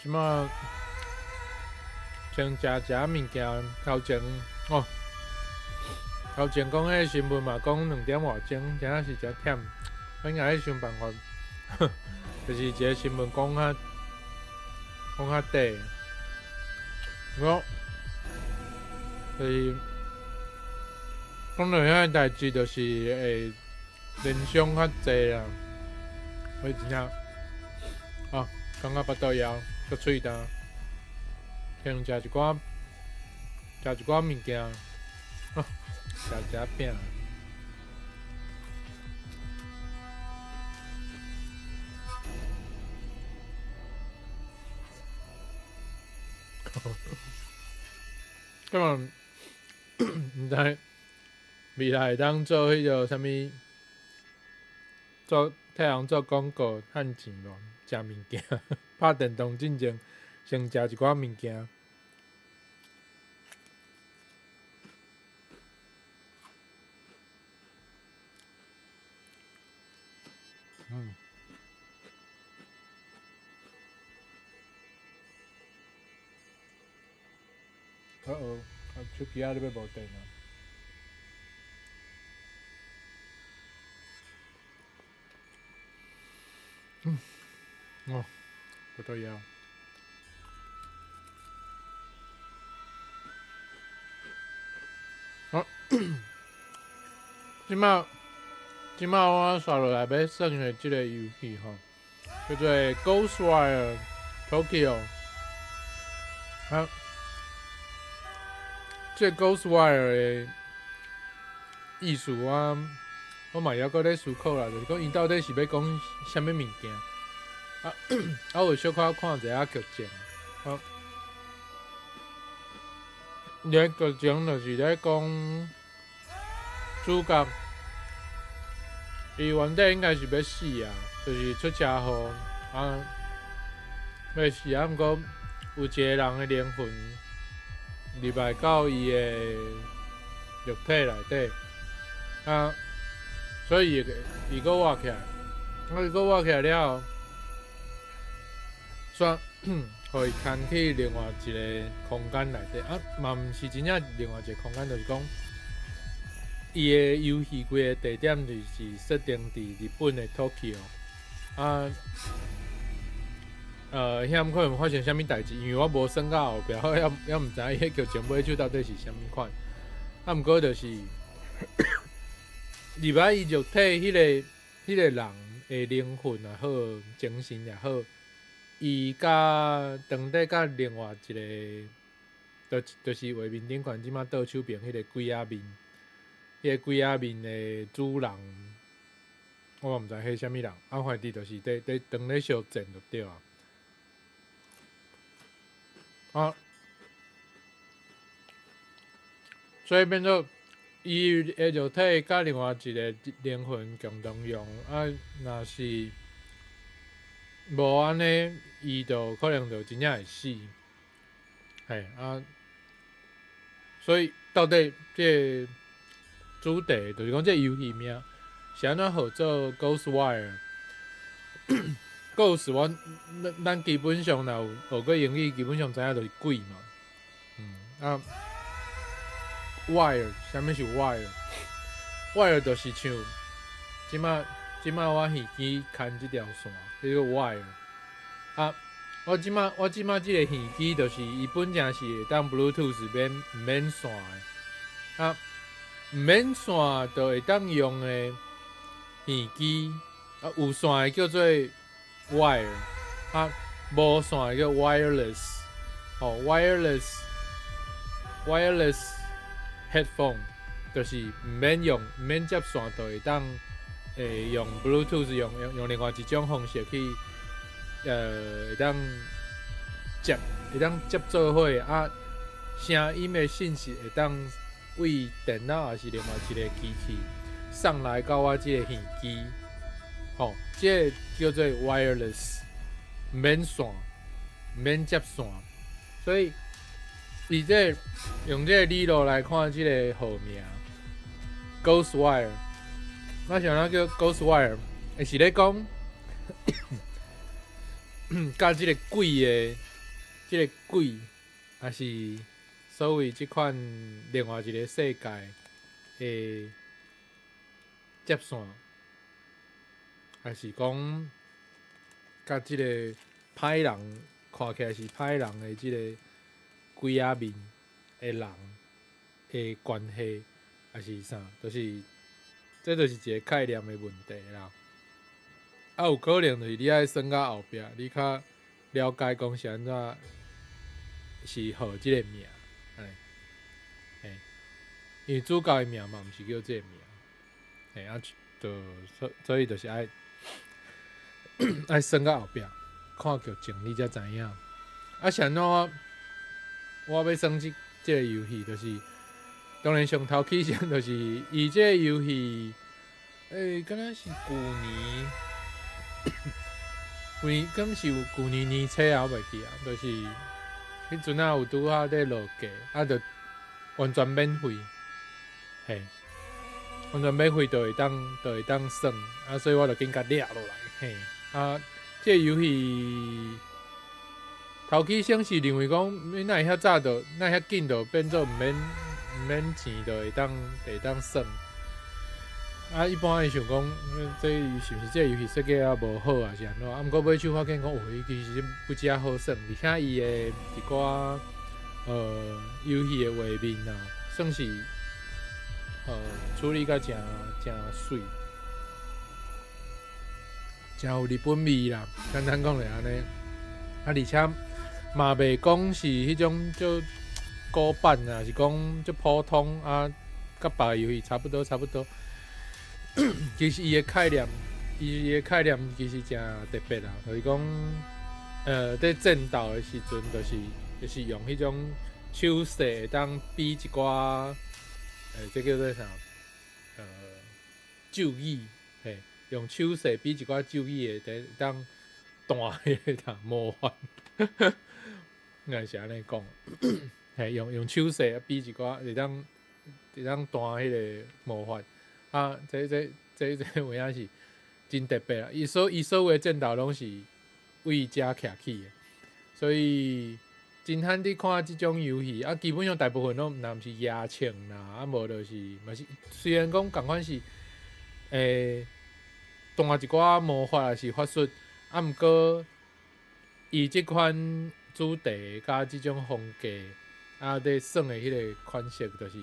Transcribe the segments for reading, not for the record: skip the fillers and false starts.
即马先食物件，头前哦，头前讲迄新闻嘛，讲2点外钟，真正是真忝，我应该想办法，就是一个新闻讲较短，我就是讲到遐代志，就是会联想较济啦，所以真正啊，感觉腹肚枵，个喙干，先食一寡物件，食饼。咁啊，毋知未来会当做迄个啥物，做替人做广告趁钱无？食物件，拍电动进前先食一寡物件。手机仔你要无电啊？不都要。即马我刷落来要耍的即个游戏吼，叫做 Ghostwire Tokyo。这 Ghostwire 的意思我嘛还阁咧思考啦，就是讲伊到底是要讲啥物物件？我有小可看一下剧情。伊个剧情就是咧讲主角，伊原底应该是要死啊，就是出车祸要死啊，毋过有一个人的灵魂入来到伊的肉体内底，所以伊搁活起来，伊搁活起来了后，煞互伊牵去另外一个空间内底啊，嘛毋是真正另外一个空间，就是讲伊的游戏规个地点就是设定伫日本的 Tokyo 啊。遐可能发生啥物代志，因为我无算到后壁，我也毋知影迄剧情尾手到底是啥物款。啊，毋过就是入来伊肉体迄个人的灵魂也好，精神也好，伊甲当底甲另外一个，就是画面顶悬即马倒手边迄个鬼仔面，迄个鬼仔面的主人，我毋知迄啥物人，啊，反正就是伫当咧相战就对啊。啊，所以变做伊的肉体甲另外一个灵魂共同用啊，若是无安尼，伊就可能就真正会死。嘿啊，所以到底这主题就是讲这游戏名是安怎号做 Ghostwire？Ghost 咱基本上若有学过英语，基本上知影就是鬼嘛。啊 ，wire 啥物是 wire？wire 就是像即马我耳机牵即条线，迄个 wire。啊，我即马即个耳机就是伊本正是会当 Bluetooth 毋免线的。啊，毋免线就会当用的耳机，啊有线的叫做 wire， 啊无线的叫 wireless， 哦 wireless headphone 就是毋免接线就会当用 Bluetooth 用另外一种方式去会当接做伙啊，声音的信息会当为电脑还是另外一个机器送来到我即个耳机，吼，即个叫做 wireless， 免线，免接线，所以伊用这个理论来看，即个号名 Ghostwire， 我想那叫 Ghostwire， 是咧讲，甲即个鬼，还是所谓即款另外一个世界的接线，还是讲甲即个歹人看起来是歹人的即个鬼仔面的人的关系，还是啥？就是这就是一个概念的问题啦。啊，有可能就是你爱算到后壁，你较了解讲是安怎是号即个名，因为主角的名嘛，毋是叫即个名，啊，所以就是爱算到后壁，看剧情你才知影。啊，是安怎我要算即个游戏，就是当然上头起先就是伊即个游戏，敢若是旧年，敢是有旧年年初啊，我袂记啊，就是迄阵啊有拄好在落价，啊，就完全免费，嘿，完全免费就会当算，啊，所以我就紧甲掠落来，嘿，啊，即个游戏头起先是认为讲，你哪会遐早就，哪会遐紧就变做毋免钱就会当算。啊，一般会想讲，这是毋是这个游戏设计啊无好啊是安怎？啊，毋过买手发现讲，伊其实不只好算，而且伊的一寡游戏的画面啊，算是处理甲真水，真有日本味啦。简单讲就是安尼。啊，而且嘛袂讲是迄种就古板啊，是讲就普通啊，甲别个游戏差不多。其实伊的概念其实真特别啦，就是讲，在战斗的时阵，就是用迄种手势当比一寡，这叫做啥？咒语，嘿，用手势比一寡咒语的当弹迄个魔法，应该是安尼讲，嘿，用手势比一寡会当弹迄个魔法。啊，这有影是真特别啊！伊所有的战斗拢是为遮徛起的，所以真罕伫看即种游戏啊，基本上大部分拢若毋是野枪啦，啊无就是嘛是虽然讲共款是动一寡魔法也是法术，啊毋过伊即款主题甲即种风格啊，咧耍的迄个款式，就是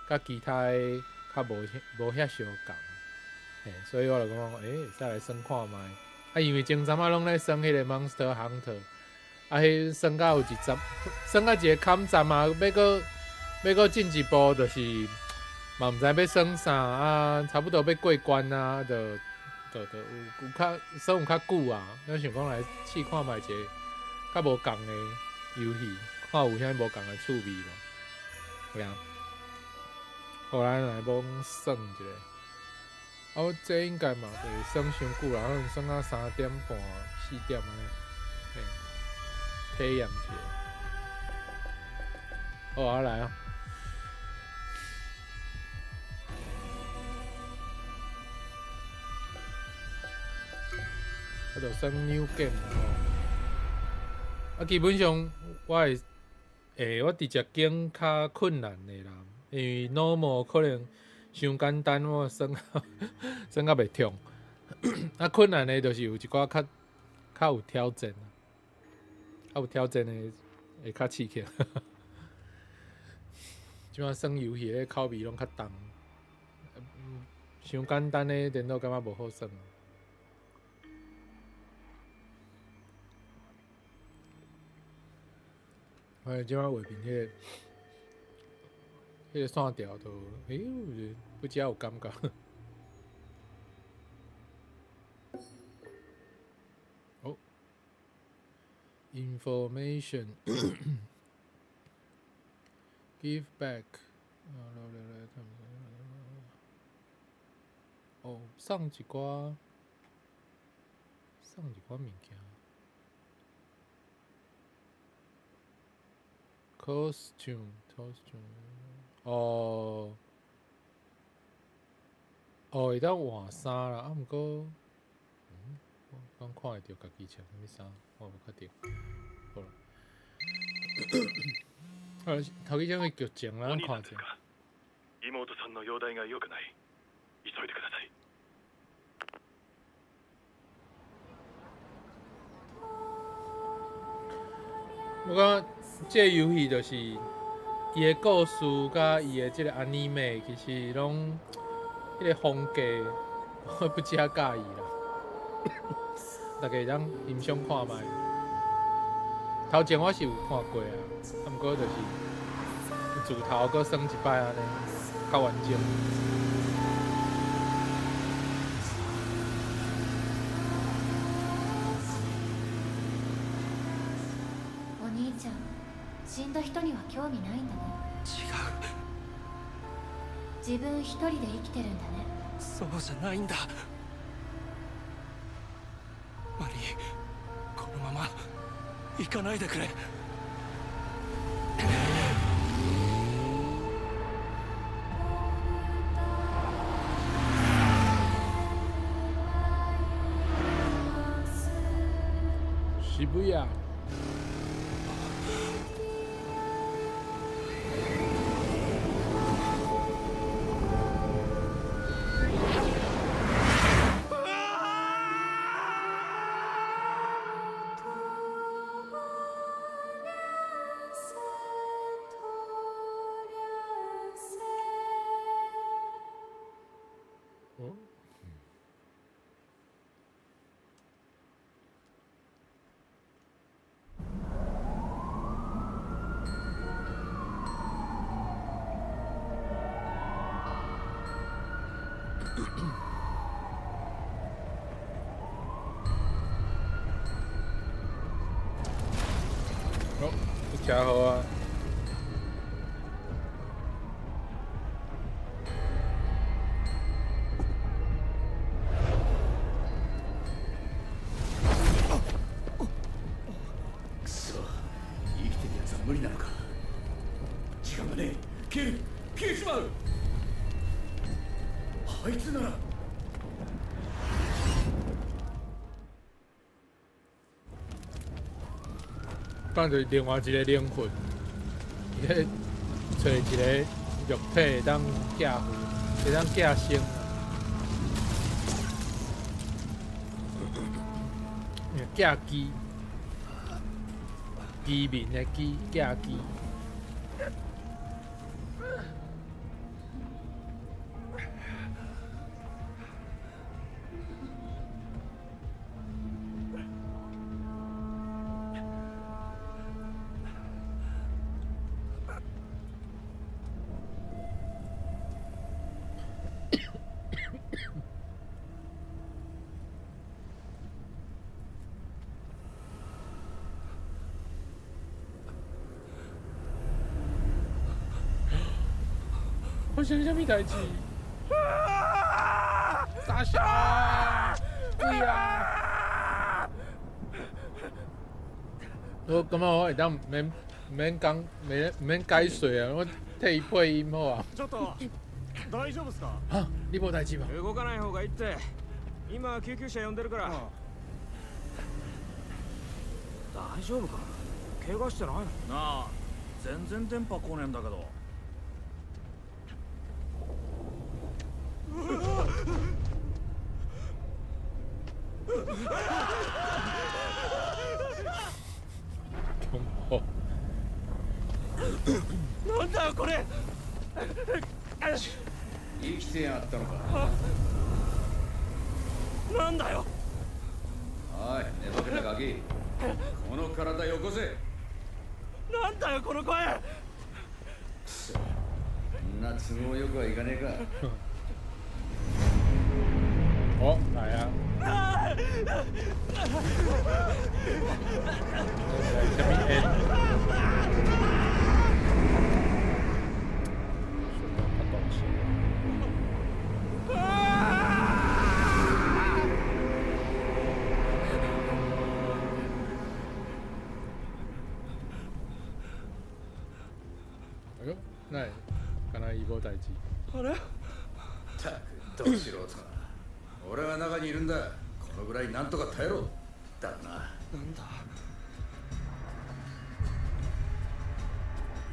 甲其他的较无遐相共。所以我就讲，会使来耍看卖。啊，因为前阵仔拢咧耍迄个 Monster Hunter， 啊，迄耍到有一站，耍到一个坎站啊，要搁进一步，就是嘛毋知要耍啥啊，差不多要过关啊，就有较耍有较久啊。咱想讲来试看卖一个较无共的游戏，看有啥无共的趣味无？对啊，后来来帮耍一个。哦，这应该嘛袂耍伤久啦，可能耍到3点半、4点安尼，体验一下。好啊，来啊！我就耍 New Game 啊，基本上我会我直接揀較困難的啦，因為 normal 可能傷簡單，我耍到袂痛。啊，困難的就是有一寡較有挑戰，較有挑戰的會較刺激。即擺耍遊戲咧口味攏較重，傷簡單的電腦感覺無好耍。即摆畫面迄個線條都，不只有感覺。哦 ，information give back， 哦，送一寡物件。costume， 哦，会当换衫啦，啊，毋过，我刚看会着家己穿啥物衫，我无确定。好啦，頭幾張嘅劇情啦，看者。妹さんの容体が良くない。急いでください。我感觉这个游戏就是伊的故事甲伊的这个 anime， 其实拢迄个风格我不只介意啦，大家当欣赏看卖。头前我是有看过啊，啊毋过就是自头搁耍一摆安尼，较完整。お兄ちゃん、死んだ人には興味ないんだね。違う。自分一人で生きてるんだね。そうじゃないんだ。マリー、このまま行かないでくれ。渋谷。哦，这家伙啊！くそ、生きてるやつは無理なのか。時間がねえ、消えちまう。あいつなら。般就是另外一个灵魂，伊咧找一个肉体会当寄付，会当寄生。寄机，机面的机，寄机。发生什么代志？傻笑啊！鬼啊！我感觉我会当免解说啊，我替伊配音好啊。ちょっと大丈夫っすか？あ、你無代志吧？動かない方がいいって。今救急車呼んでるから。大丈夫か？怪我してないの？なあ、全然電波来ねえんだけど。恐怖。なんだよこれ。生きてやったのか。なんだよ。おい、寝ぼけたガキ。この体よこせ。なんだよこの声。そんな都合よくはいかねえか。哦，来啊！下面 N， 说到他东西。哎呦，那刚才一波代志。あれ？ったく、ど素人が。俺は中にいるんだ。このぐらいなんとか耐えろ。だな。なんだ。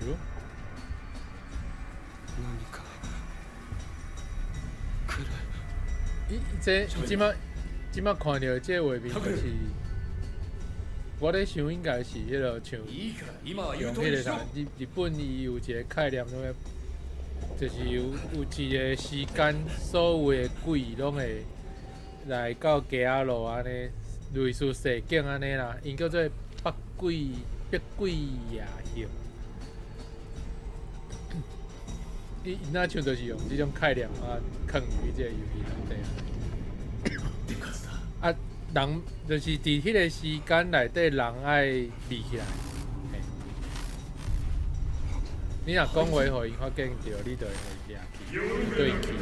よ。何か来る。即摆看到这画面就是，我咧想应该是迄个像いいから今は言用う通りにしろ。迄个啥，日本伊有一个概念，就是有一个时间，所有的鬼拢会来到街仔路安尼，类似射景安尼啦，因叫做北鬼夜行。伊那像就是用这种概念啊，放入这个游戏内底啊。でかつだ。啊，人就是伫迄个时间内底，人爱立起来。嘿，你若讲话，互伊发现着，你就会掠去，对去。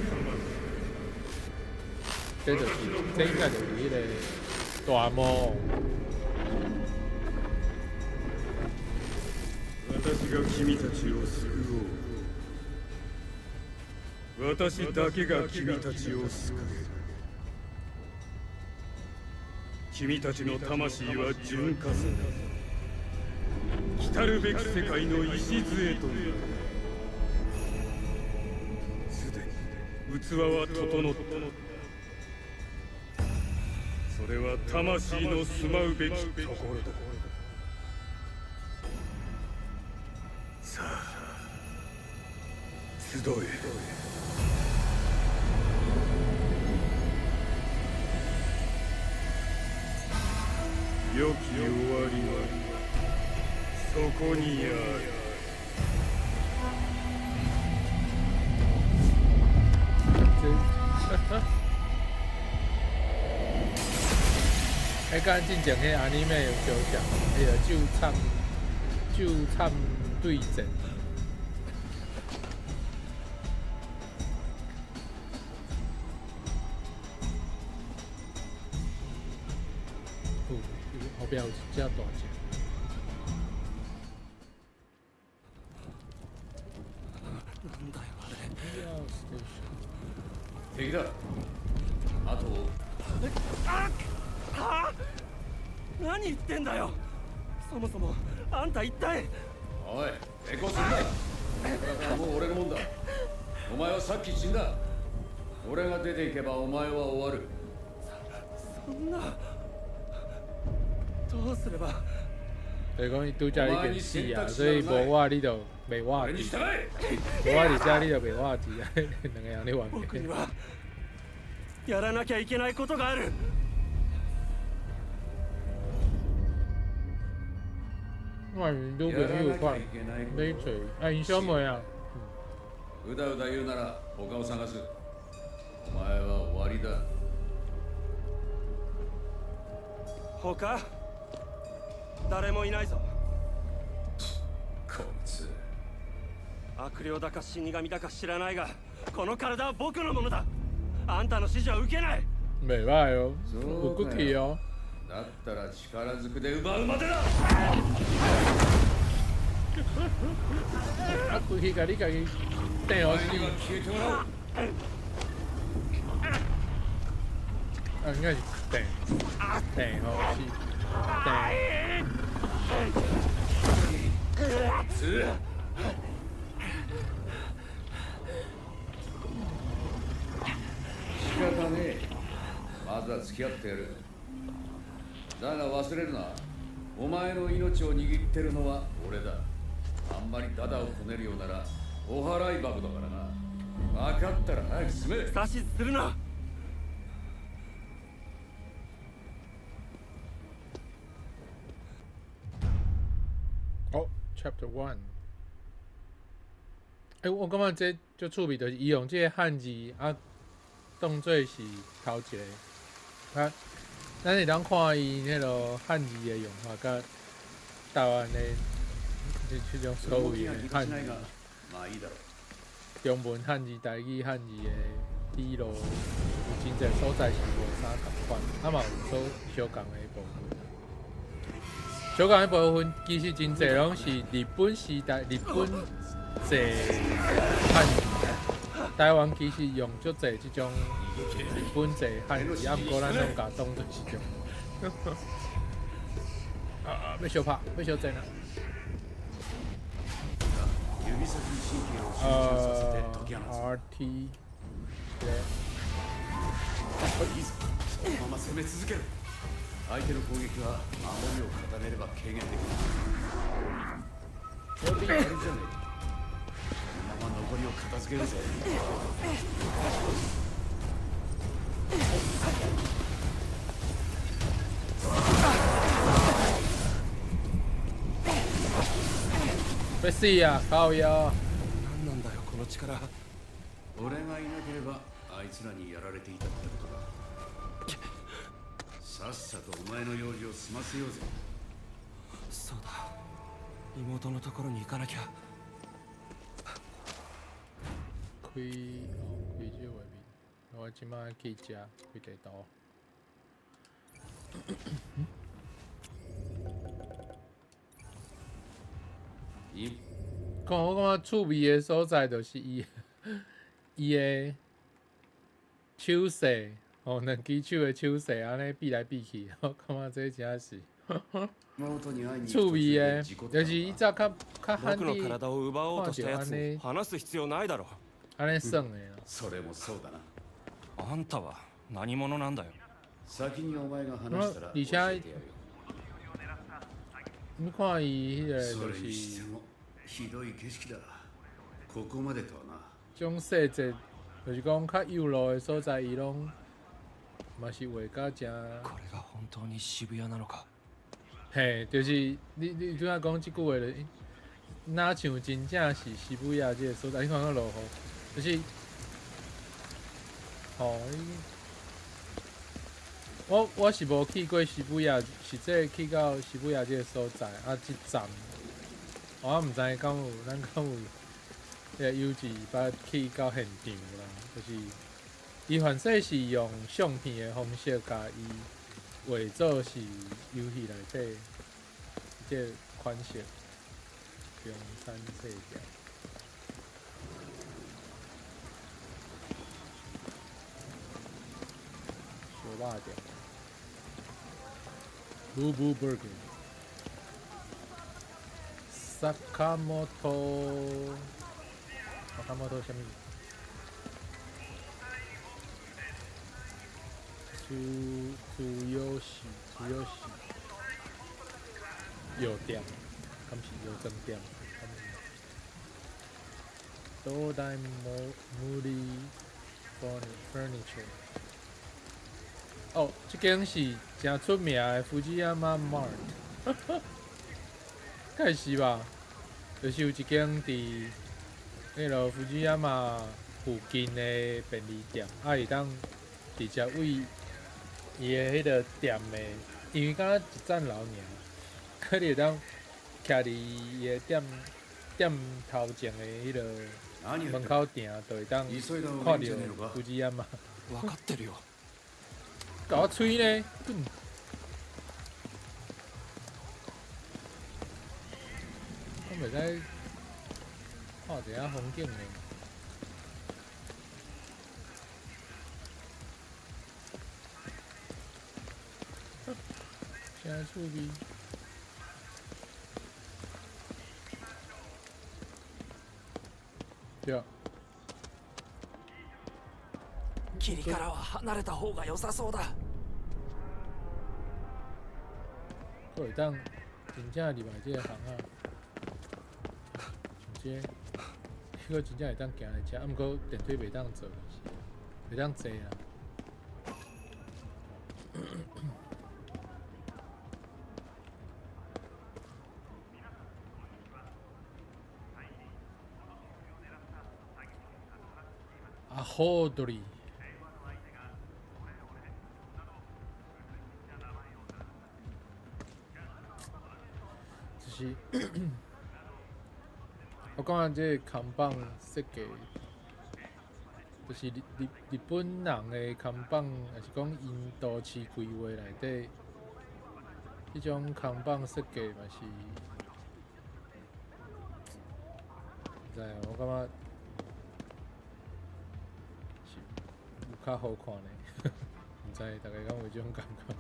这就是，这应该就是迄个大魔王。私が君たちを救おう。私だけが君たちを救える。君たちの魂は純化され、来るべき世界の礎となる。すでに器は整った。それは魂の住まうべきところだ。さあ、集え。良き終わりはそこにある。迄间进前迄阿尼妹有相像，迄个就唱对阵。后壁有一只大只。なんだよあれ。いやステーション。敵だ。あとはあ？何言ってんだよ。そもそもあんた一体。おい抵抗するな。これはもう俺のもんだ。お前はさっき死んだ。俺が出ていけばお前は終わる。そんな。どうすれば。所以讲伊拄则已经死啊，所以无我你就袂我俺に治，従え。无我而且你就袂我治啊，两个人你玩嘅。僕にはやらなきゃいけないことがある。我都袂有款，你找啊，因小妹啊，うだうだ言うなら他を探す。お前は終わりだ。他誰もいないぞ。こいつ悪霊だか死神だか知らないが、この体は僕のものだ。あんたの指示は受けない。袂歹哦，有骨そうか气哦。だったら力ずくで奪うまでだ。啊，骨气甲你家己掟好死，お前には消えてもらう。啊，应该是掟好死，つ仕方ねえ。まずは付き合ってやる。だが忘れるな。お前の命を握ってるのは俺だ。あんまりダダをこねるようならお払い箱だからな。分かったら早く進め。指図するな。哦，Chapter One。我感觉这就趣味，就是伊用这个汉字啊，当做是头一个啊。咱会当看伊迄落汉字的用法，甲台湾的这种所谓的汉字，まあいいだろう。中文汉字、台语汉字的比路，有真侪所在是无啥共款，啊嘛有所相共的部分。相共的部分其实真侪拢是日本时代、日本籍汉字。台湾其实用足侪即种日本籍汉字，啊，毋过咱拢甲当作是种。要小拍，要小整啊！指先に神経を集中させて解き放つ。 RT いいぞ。そのまま攻め続ける。相手の攻撃は守りを固めれば軽減できる。やるじゃねえ。このまま残りを片付けるぜ。要死啊！靠腰！何なんだよこの力。俺がいなければあいつらにやられていたってことだ。さっさとお前の用事を済ませようぜ。そうだ。妹のところに行かなきゃ。开这画面，我即摆去食开地图。我感觉趣味的所在就是伊的手势，哦，两只手的手势安尼比来比去，我感觉这真是趣味的，就是以前较汉僕の字体を奪おうとしたやつに話す必要ないだろ。安尼耍的啦。それもそうだな。あんたは何者なんだよ。先にお前が話したら教えてやるよ。你看伊迄个それ就是にしてもひどい景色だ。ここまでとはな。种细节，就是讲较幼路的所在，伊拢嘛是画甲真。これが本当に渋谷なのか。嘿，就是你拄仔讲即句话就，哪像真正是西布亚这个所在？你看个落雨，就是，哦，我是无去过西布亚，实际去到西布亚这个所在，啊，即站，我毋知敢有咱敢有，迄个游记捌去到现场啦，就是伊反正是用相片的方式，甲伊画做是游戏内底即个款式，中山细条。小肉店 ，Boo Boo Burger。坂本什么？主有喜有店，敢是有正店？多代Moody Furniture。哦，这间是真出名的Fujiyama Mart， 该是吧？就是有一间伫迄落Fujiyama附近的便利店，会当直接为伊的迄个店的，因为敢若一层楼尔，可你会当徛伫伊的店头前的迄个门口埕，就会当看到Fujiyama。分かってるよ。搞我吹呢？我袂使看一下风景呢。现在趣味。对啊。霧からは離れた方が良さそうだ。我会当真正入来这个行啊，像这迄个真正会当行来遮，毋过电梯袂当坐，袂当坐啊。アホ鳥。就是我讲这个看板设计，就是日本人的看板，也是讲因都市规划内底，迄种看板设计嘛是，唔知啊，我感觉是有较好看的，唔知大家敢有这种感觉？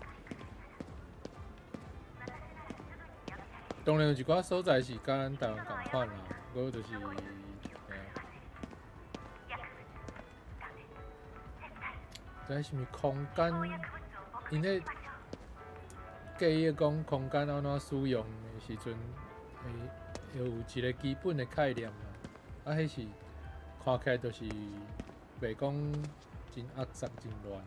当然有一寡所在是甲咱台湾共款啦，不过就是，在什么空间，因迄介意讲空间安怎使用的时阵，会有一个基本的概念啦。啊，迄是看起来就是袂讲真压杂真乱。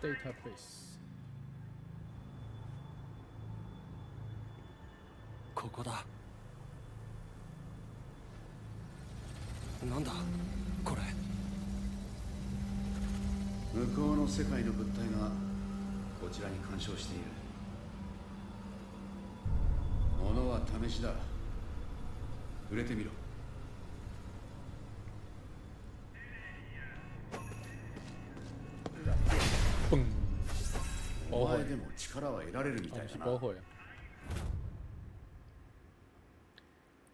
database。ここだ。なんだこれ。向こうの世界の物体がこちらに干渉している。物は試しだ。触れてみろ。お前でも力は得られるみたいだな。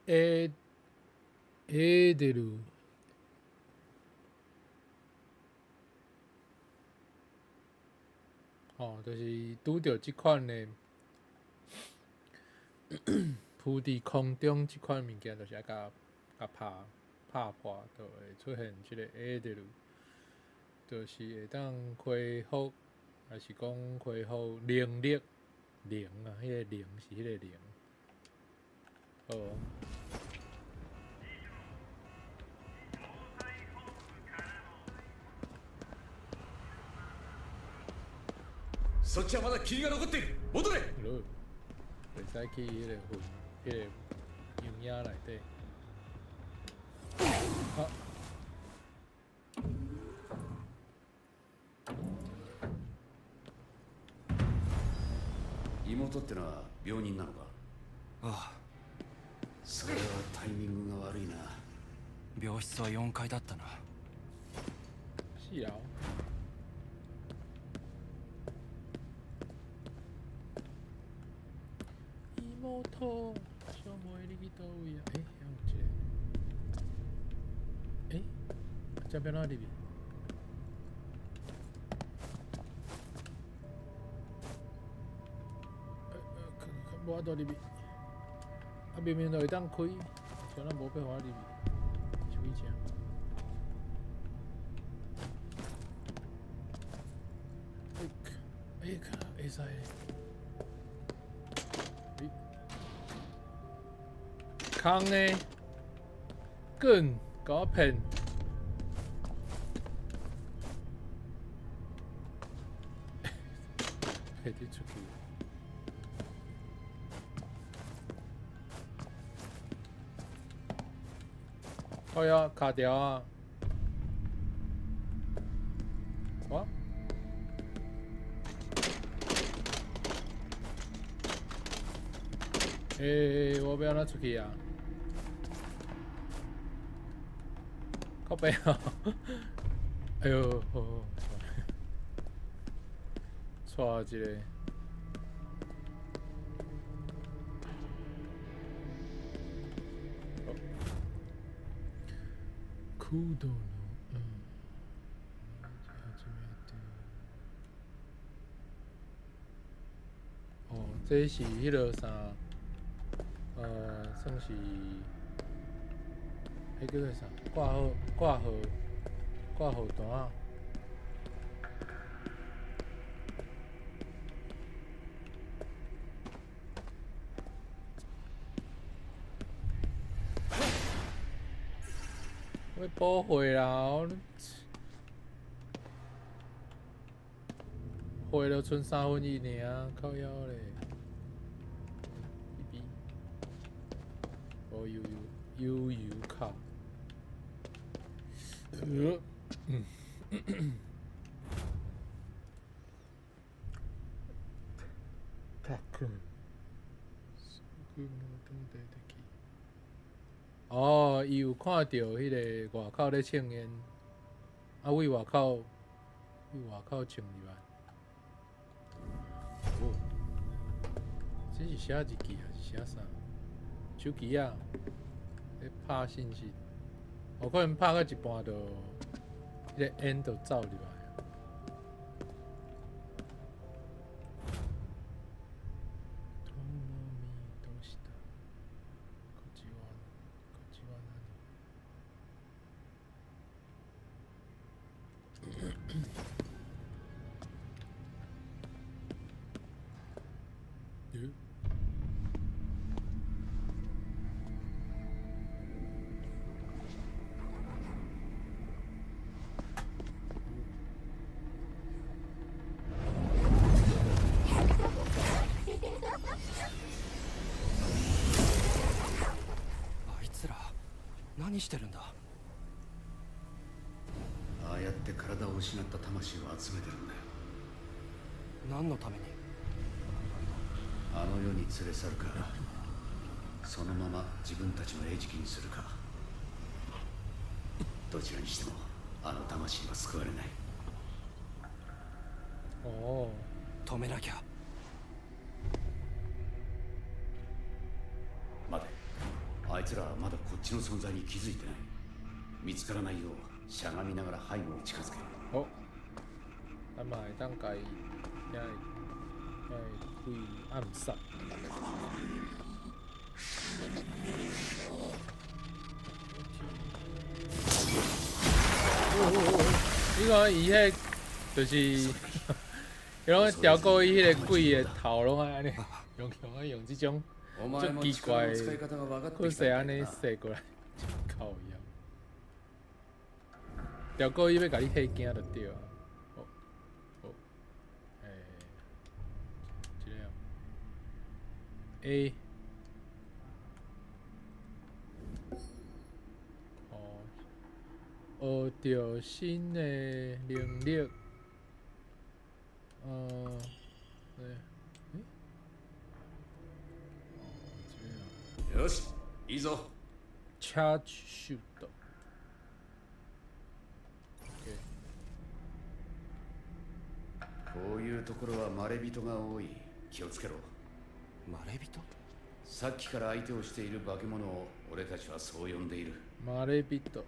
エーデル。就是拄到这款的浮伫空中这款物件，就是甲拍破，就会出现这个 A 的路，就是会当恢复，还是讲恢复能力零啊？迄个零是迄个零。好。そっちはまだ霧が残っている。戻れ。袂使去迄个云，迄个营野内底。啊！妹ってのは病人なのか？ああ、それはタイミングが悪いな。病室は4階だったな。是啊。妹，小妹你去倒位啊？还有一个，这边哪里？我倒入去，明明就会当开，像咱无办法入去，是为啥？会使。空呢？滚，给我骗！骗你出去。哎呀，卡掉啊！我。我要安怎出去啊？靠背啊！哎呦，错一个。酷豆呢？哦，这是迄落啥？算是，迄叫做啥？挂号单啊。要补货啦！货就剩1/3尔，靠腰嘞。哦，悠卡。哦，伊有看到迄个外口咧抽烟，啊，为外口冲入来。哦，这是写日记还是写啥？手机啊，咧拍信息，有可能拍到一半就，迄个烟就走入来。何してるんだ。ああやって体を失った魂を集めてるんだよ。何のために。あの世に連れ去るか、そのまま自分たちの餌食にするか。どちらにしてもあの魂は救われない。おお、止めなきゃ。待て、あいつらはまだこっちの存在に気づいてない。見つからないようしゃがみながら背後に近づけ。お、咱们会当家开暗杀。你看伊迄就是，用调过伊迄个鬼的头拢安尼，用这种足奇怪的，可是安尼射过来，靠腰。调过伊要甲你吓惊就对啊。这样 A。学到新的能力，对，よし、いいぞ。Charge shoot。こういうところはまれびとが多い。気をつけろ。まれびと。さっきから相手をしている化け物を俺たちはそう呼んでいる。まれびと。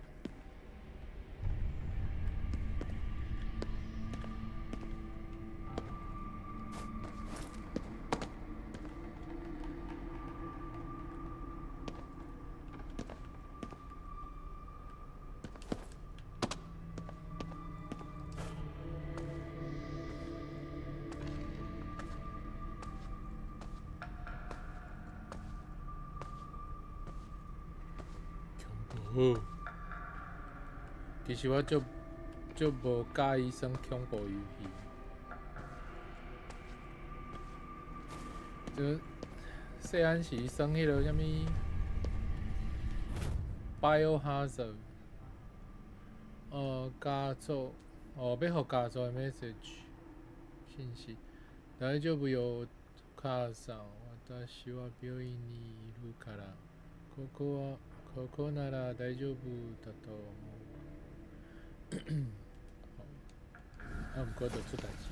好。其实我就无介意耍恐怖游戏，就细汉时耍迄个啥物 Biohazard， 家族，要互家族的 message 信息。大丈夫よ母さん、私は病院にいるから、ここなら大丈夫だと思う。毋过就出代志。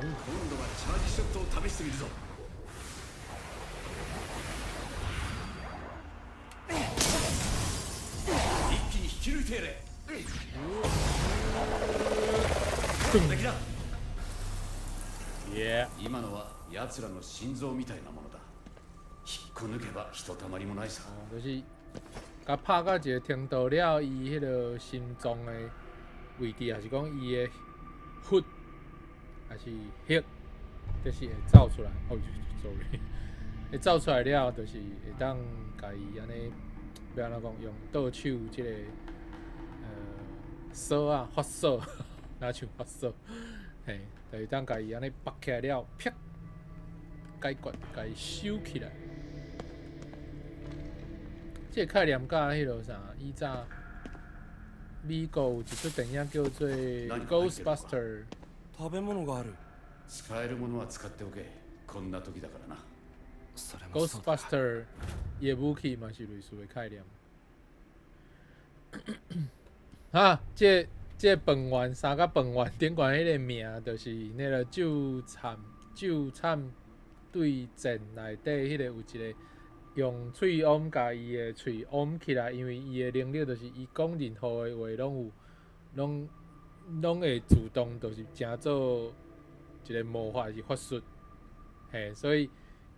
今度はチャージショットを試してみるぞ。一気に引き抜いてやれ。敵だ。今のは奴らの心臓みたいなものだ。引っこ抜けばひとたまりもないさ。就是甲拍到一个程度了，伊迄个心脏的位置，还是讲伊的血，还是血，就是会走出来。sorry， 会走出来了，就是会当家己安尼，要安怎讲，用倒手即个扫啊发扫，哪像发扫，嘿，就是当家己安尼拔起来了，啪，解决，家己收起来。这个概念甲迄落啥，以前美国有一出电影叫做《Ghostbuster》。食べ物がある。使えるものは使っておけ。こんな時だからな。それもそうだ。 Ghostbuster 伊的武器嘛是类似的概念。啊，这饭碗三个饭碗顶悬迄个名，就是那个救惨对战内底迄个有一个用喙嗡甲伊的喙嗡起来，因为伊的能力就是伊讲任何的话拢会自动就是成做一个魔法是法术，嘿，所以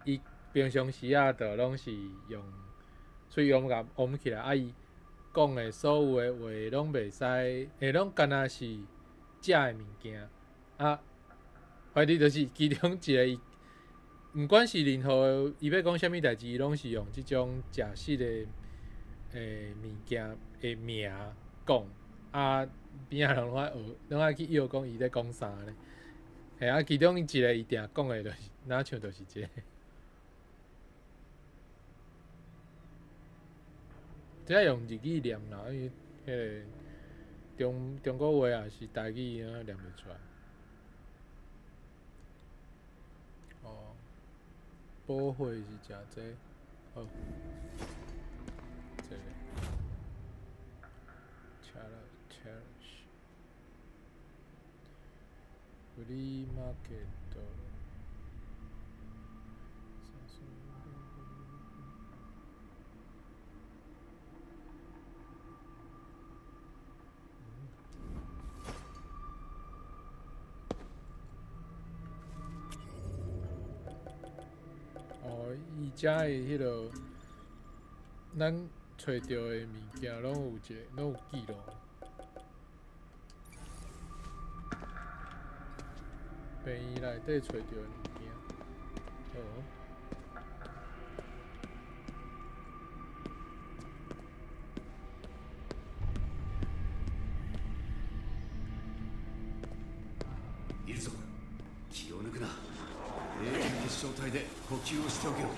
伊平常时啊，就拢是用喙嗡甲嗡起来，啊伊讲的所有的话拢袂使，拢干若是假的物件，啊，反正就是其中一个伊。毋管是任何伊要讲啥物代志，伊拢是用即种假实的物件的名讲，啊边仔人拢爱去摇讲伊咧讲啥咧，嘿啊，其中一个伊定讲的就是哪像就是这个，这用日语念啦，因为迄个中国话也是台语啊念袂出来。保会是食这个，好，这个 cherish free market。伊遮的迄落，咱找到的物件，拢有记录。病院内底找到的物件，好。いるぞ。気を抜くな。結晶体で呼吸をしておけよ。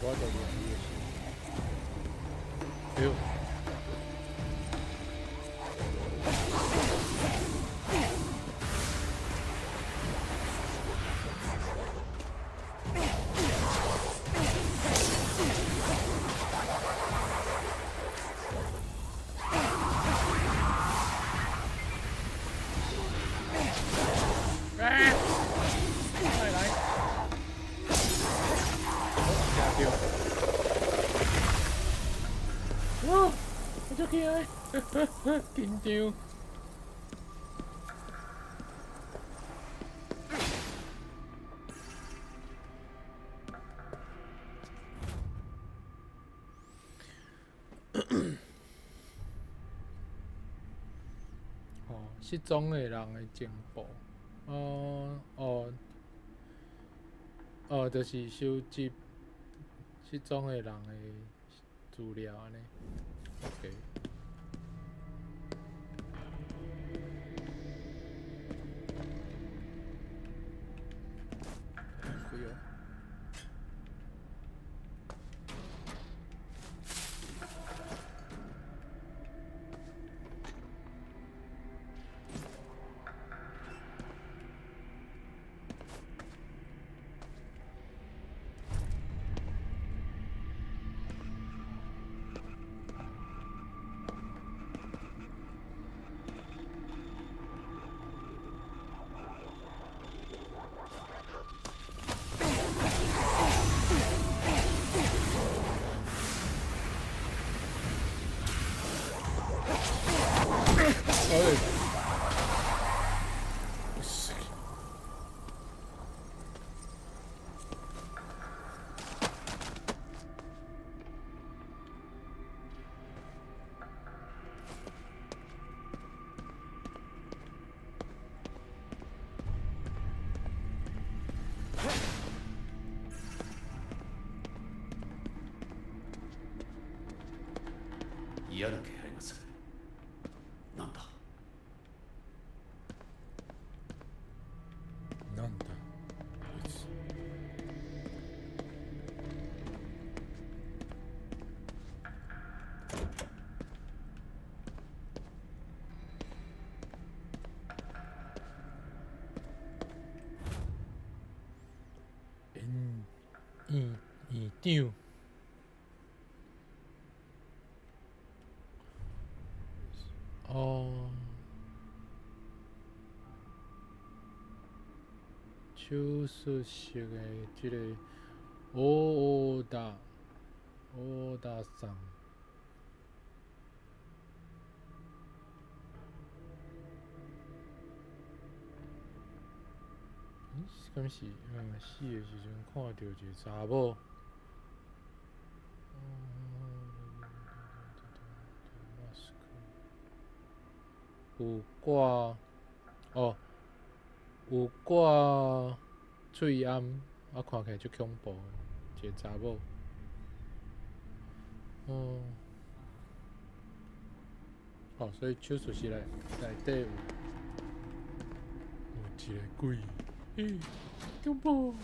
我都有哎呦！哇！我就起来，紧张。哦，失踪的人的情报。就是收集失踪的人的资料安尼。OK。可以哦。嫌な気配がする。なんだ。なんだこいつ。院長。手术室的这个大田さん。敢是死的时阵看到一个查某。有挂有挂喙暗，看起来足恐怖的，一个查某。所以手术室内底有一个鬼，恐怖。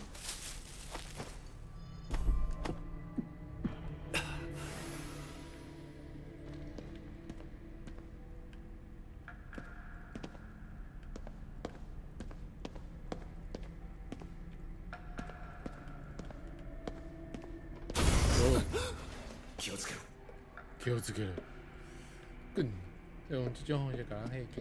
気をつけろ。気をつける。用这种方式甲人吓惊。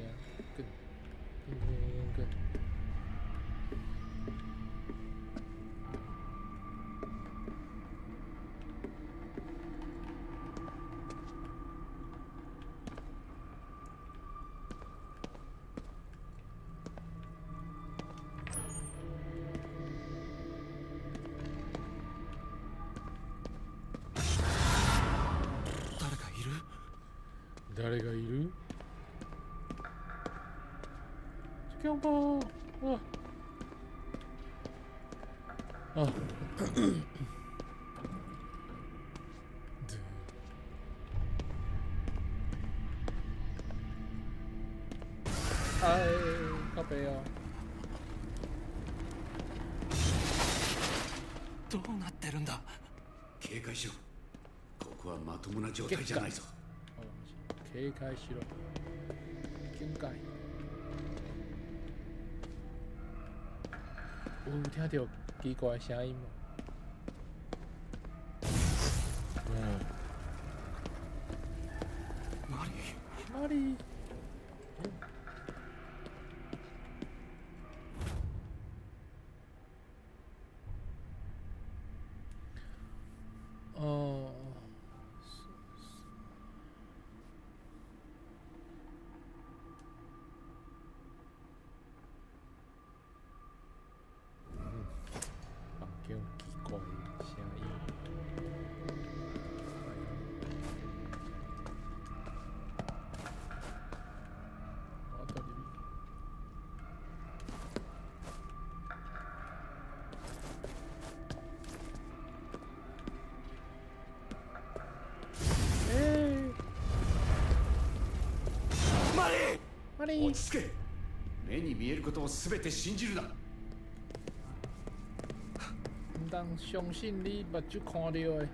誰がいる？恐怖。靠背哦。どうなってるんだ。警戒しろ。ここはまともな状態じゃないぞ。警戒しろ。警戒。有听到奇怪的声音吗？哪里？哦。房间有奇怪的声音。我到里面。マリー。落ち着け。目に見えることを全て信じるな。唔当相信你目睭看到的。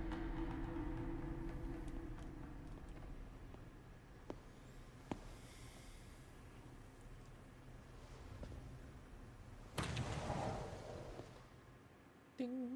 叮。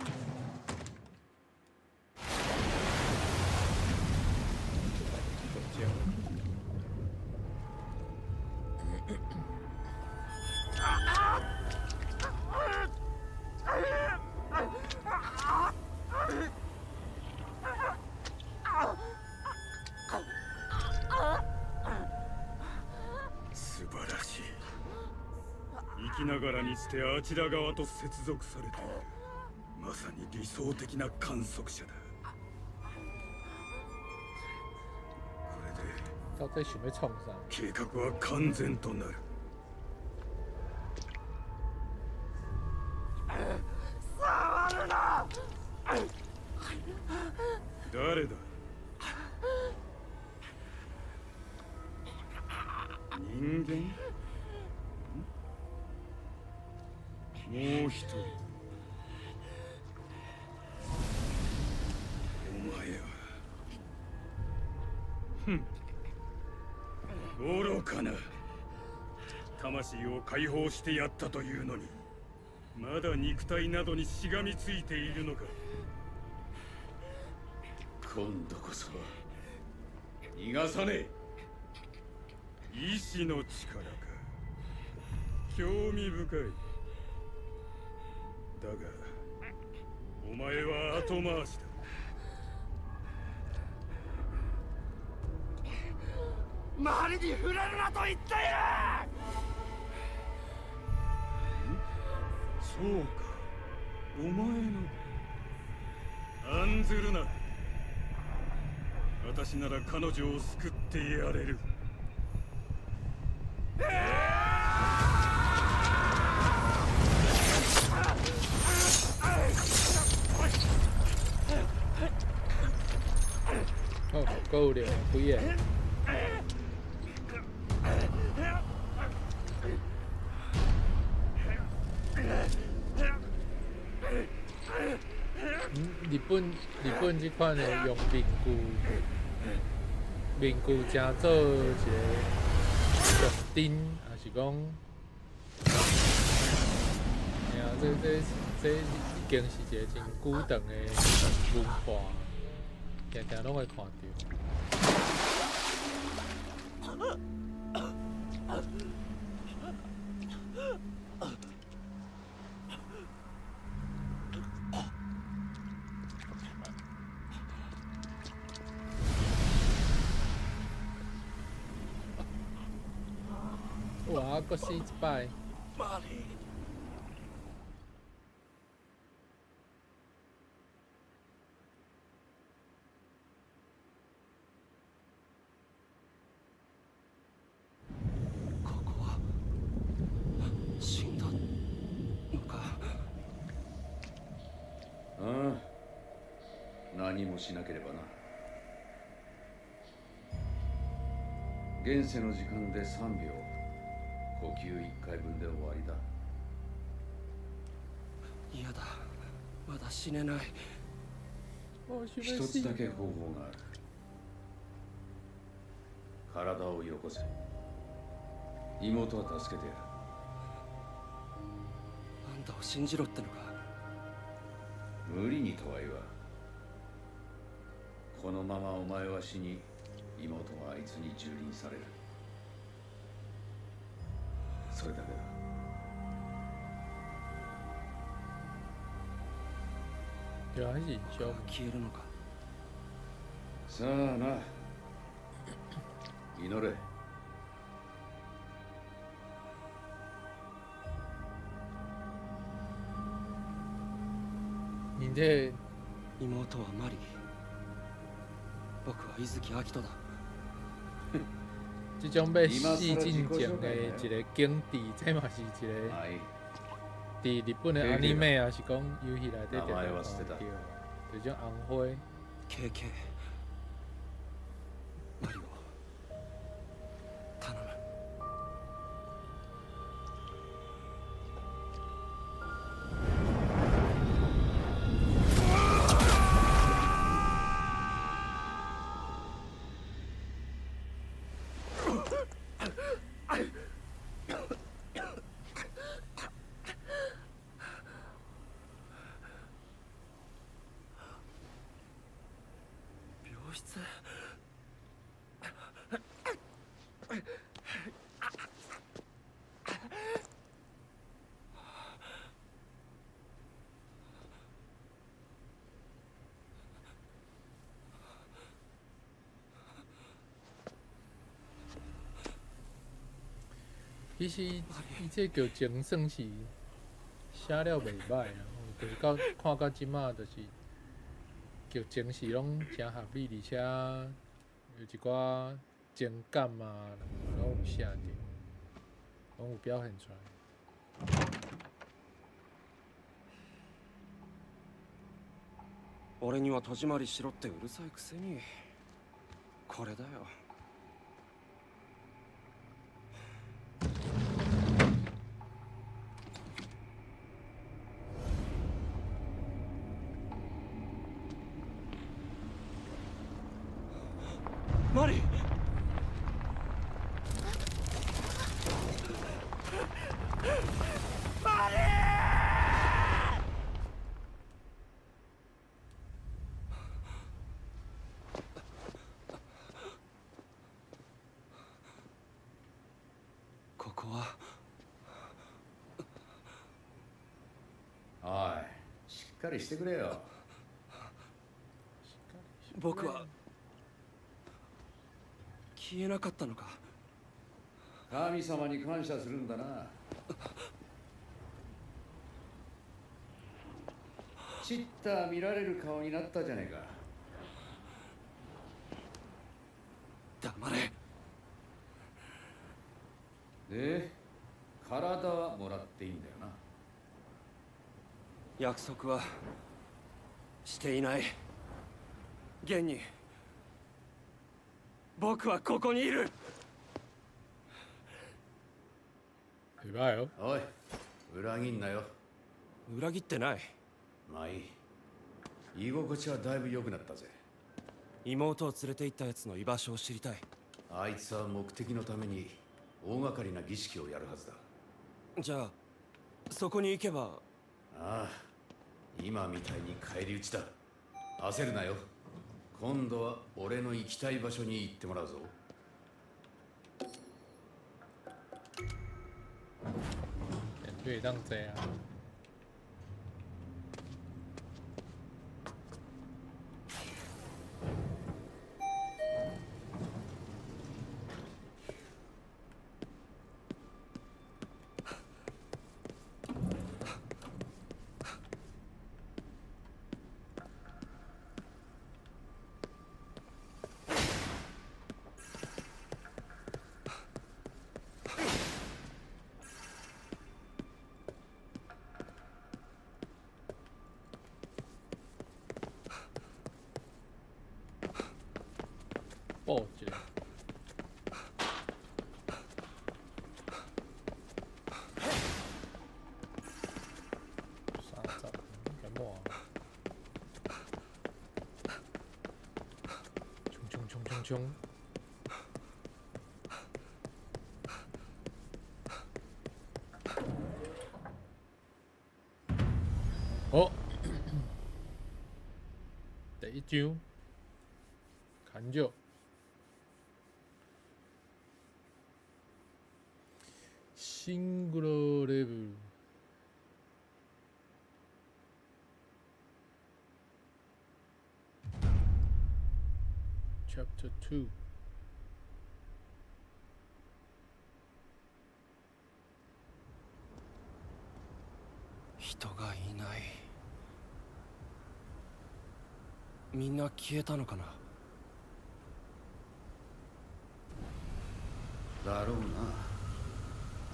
素晴らしい。生きながらにしてあちら側と接続されている。まさに理想的な観測者だ。これで到底想要创啥？計画は完全となる。触るな。誰だ？人間？もう一人。お前は。愚かな。魂を解放してやったというのに、まだ肉体などにしがみついているのか。今度こそ逃がさねえ。意志の力か。興味深い。だがお前は後回しだ。周りに触れるなと言っている。そうか、お前の。案ずるな。私なら彼女を救ってやれる。哦，够了，不演。日本这款的用面具正做一个用钉，还是讲，哎呀，这已经是一个真久长的文化，常常拢会看到。哇，搁死一摆！マリー。ここは死んだのか。ああ、何もしなければな。現世の時間で3秒。呼吸1回分で終わりだ。嫌だ、まだ死ねない。一つだけ方法がある。体をよこせ。妹は助けてやる。あんたを信じろってのか。無理にとは言わん。このままお前は死に、妹はあいつに蹂躙される。それだけだ。对啊，还是僕は消えるのか。さあな、祈れ。你这妹はマリー。僕は伊豆明人だ。这种要戏进前的一个经典，这嘛是一个はい。伫日本的アニメ啊，是讲游戏内底名前常は捨てた看到，就种红花。 KK マリオ頼む。病室。其实伊这剧情算是写了袂歹啊，就是看到即马就是剧情是拢诚合理，而且有一寡情感啊，拢有写着，拢有表现出来。俺には戸締まりしろってうるさいくせに。これだよ。マリー。ここは。おい、しっかりしてくれよ。僕は消えなかったのか。神様に感謝するんだな。ちった見られる顔になったじゃねえか。黙れ。で、体はもらっていいんだよな。約束はしていない。現に僕はここにいる。袂歹よ。おい、裏切んなよ。裏切ってない。まあいい。居心地はだいぶ良くなったぜ。妹を連れて行ったやつの居場所を知りたい。あいつは目的のために大掛かりな儀式をやるはずだ。じゃあそこに行けば。ああ、今みたいに返り討ちだ。焦るなよ。今度は俺の行きたい場所に行ってもらうぞ。就会当这样。抱一个。30，感冒。冲。哦，第一张，砍就。シングルレベル。Chapter 2。人がいない。みんな消えたのかな。だろうな。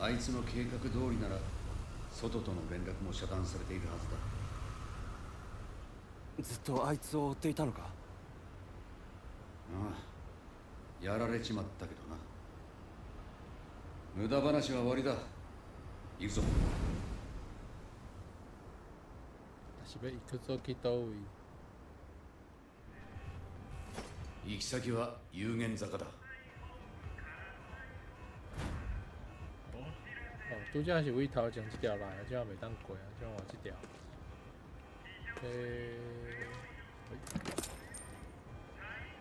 あいつの計画通りなら外との連絡も遮断されているはずだ。ずっとあいつを追っていたのか。ああ、やられちまったけどな。無駄話は終わりだ。行くぞ。私は行くぞきとい。行き先は有限坂だ。哦，拄则是为头前这条来，这样袂当过啊，这样换这条。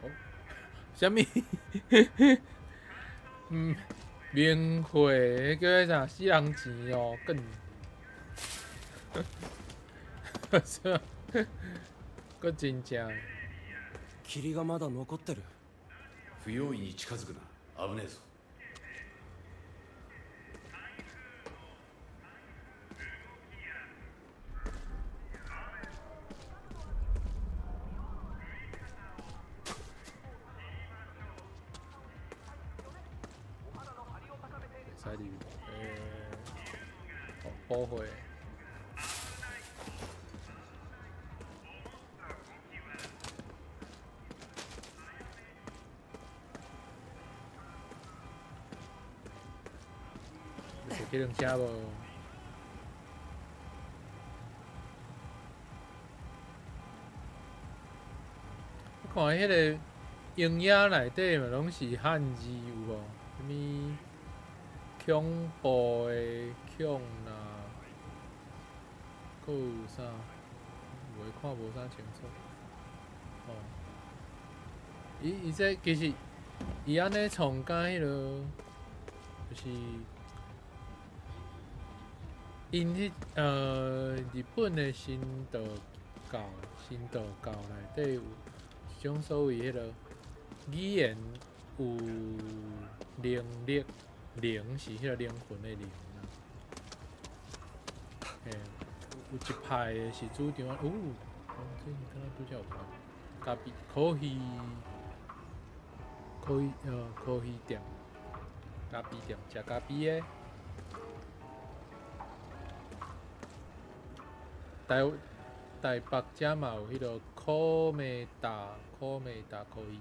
哦，什么？免费叫迄啥死人钱哦，更。个真正。霧がまだ残ってる。不用意に近づくな。危ねえぞ。使你保护。这辆车无？我看迄个英语内底嘛，拢是汉字有无？什么恐怖的恐啦，佫有啥？有诶看无啥清楚。哦，伊这其实伊安尼创甲迄落，就是。因迄日本的神道教内底有一种所谓迄落语言有灵力，灵是迄个灵魂的灵啦。嘿，有一派的是主张这是敢若拄则有看，咖啡咖啡店，咖啡店食咖啡的。台北遮嘛有迄落科美达咖啡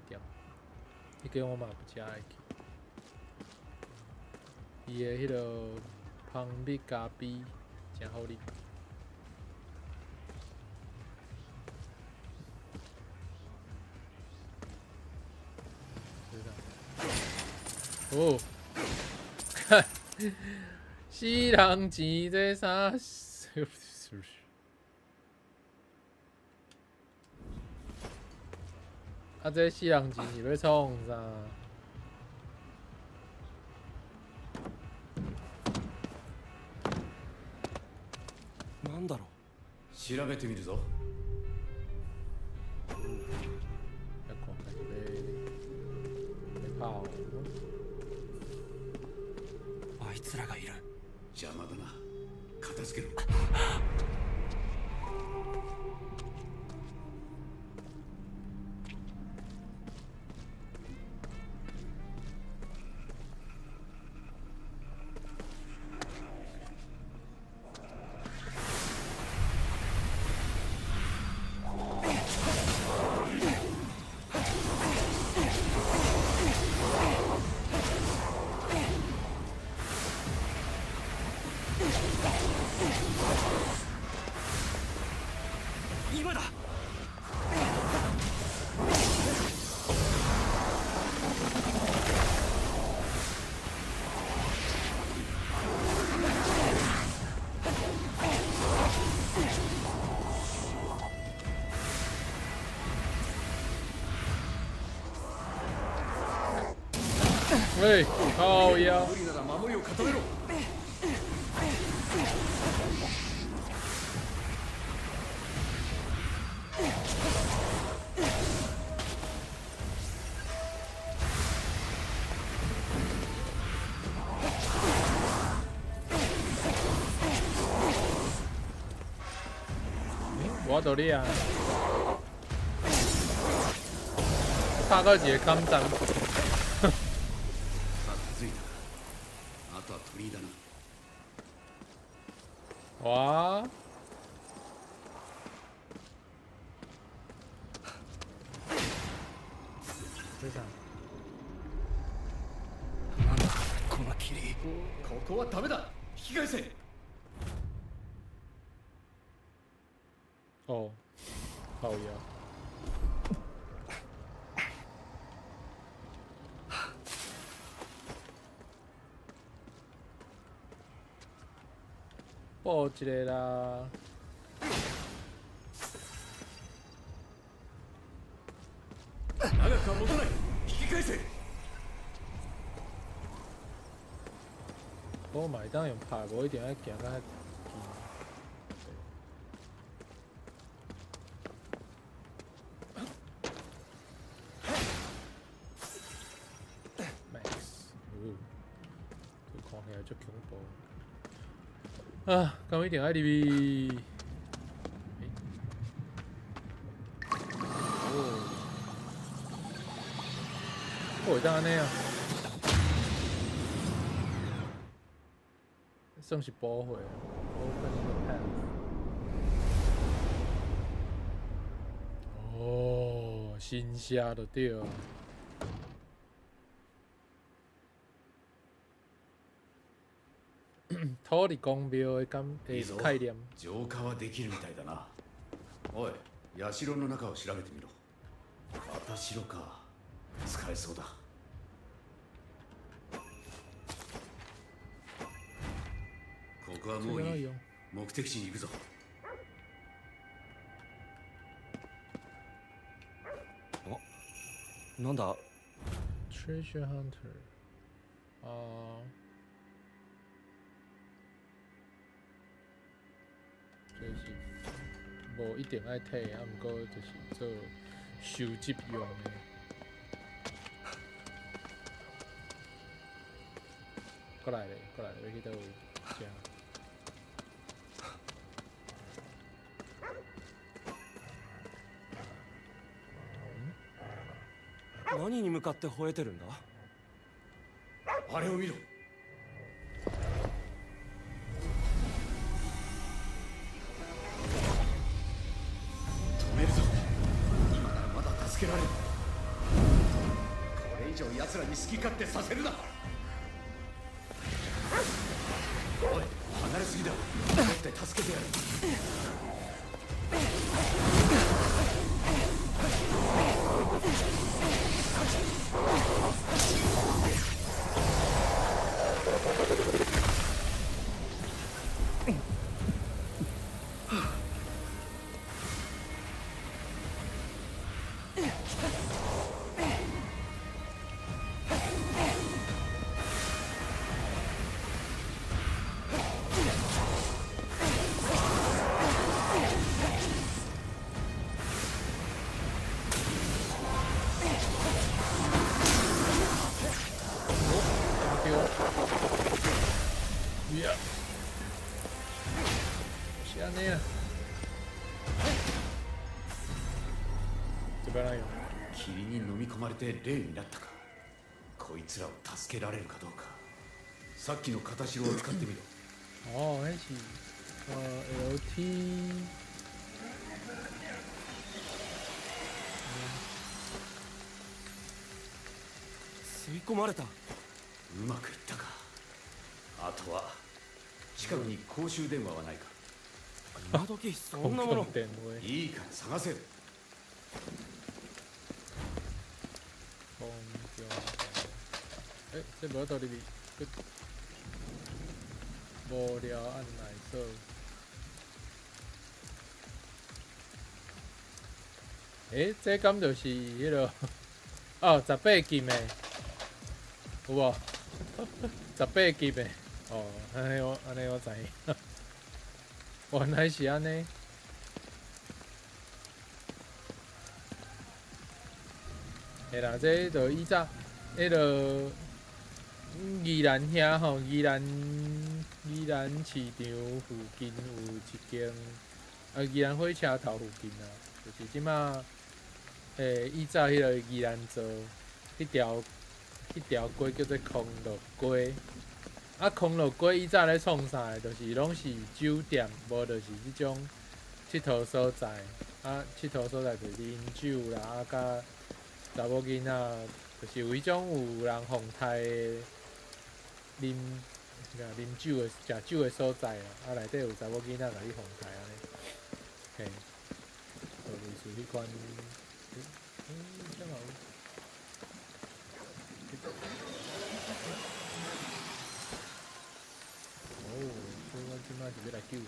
店，迄个我嘛不遮爱去。伊的迄落香蜜咖啡真好啉。哦，看，死人钱这啥？啊，这死人钱是要创啥？なんだろう。調べてみるぞ。要看看要炮。あいつらがいる。邪魔だな。片付けろ。喂，靠腰。無理なら守りを固めろ。我道理啊！拍到一个感站。さあ気づいた。あとは鳥居だな。哇！这啥？なんだこの霧。ここはダメだ。引き返せ。哦，靠腰。爆一个啦！長くは持たない。引き返せ。我买当用拍，无一定要行到遐近。Max，这看起来足恐怖。啊，咁一定要入去。哦，会当安尼啊？算是补回。哦，新虾就对了。土地公庙的概念。浄化はできるみたいだな。おい、社の中を調べてみろ。また城か。使えそうだ。ここはもういい。目的地に行くぞ。なんだ Treasure Hunter。ああ。就是无一定爱摕，啊，毋过就是做收集用的。过来咧，过来咧，要去倒位食？何に向かって吠えてるんだ？あれを見ろ。止めるぞ。今ならまだ助けられる。これ以上奴らに好き勝手させるな。おい、離れすぎだ。戻って助けてやる。いや、知らねえや。手放いよ。霧に飲み込まれて霊になったか。こいつらを助けられるかどうか。さっきの片白を使ってみろ。哦，那是LT。吸い込まれた。うまくいったか。あとは近くに公衆電話はないか。今時そんなもの。いいから探せ。这无道理比，无聊按哪个？这敢就是迄个哦，18禁的。有有无？18集的。哦，安尼我知影。原来是安尼。嘿啦，这就以前，迄个宜兰遐吼，宜兰市场附近有一间，宜兰火车头附近啊，就是即马，以前迄个宜兰做迄条街叫做康乐街。啊，康乐街以前咧创啥的，就是拢是酒店，无就是即种佚佗所在。啊，佚佗所在就是啉酒啦，啊，甲查某囡仔，就是有迄种有人风台的啉酒的、食酒的所在啦。啊，内底有查某囡仔甲你风台安尼，嘿，就类似迄款。正好。哦，所以我即摆是要来救人。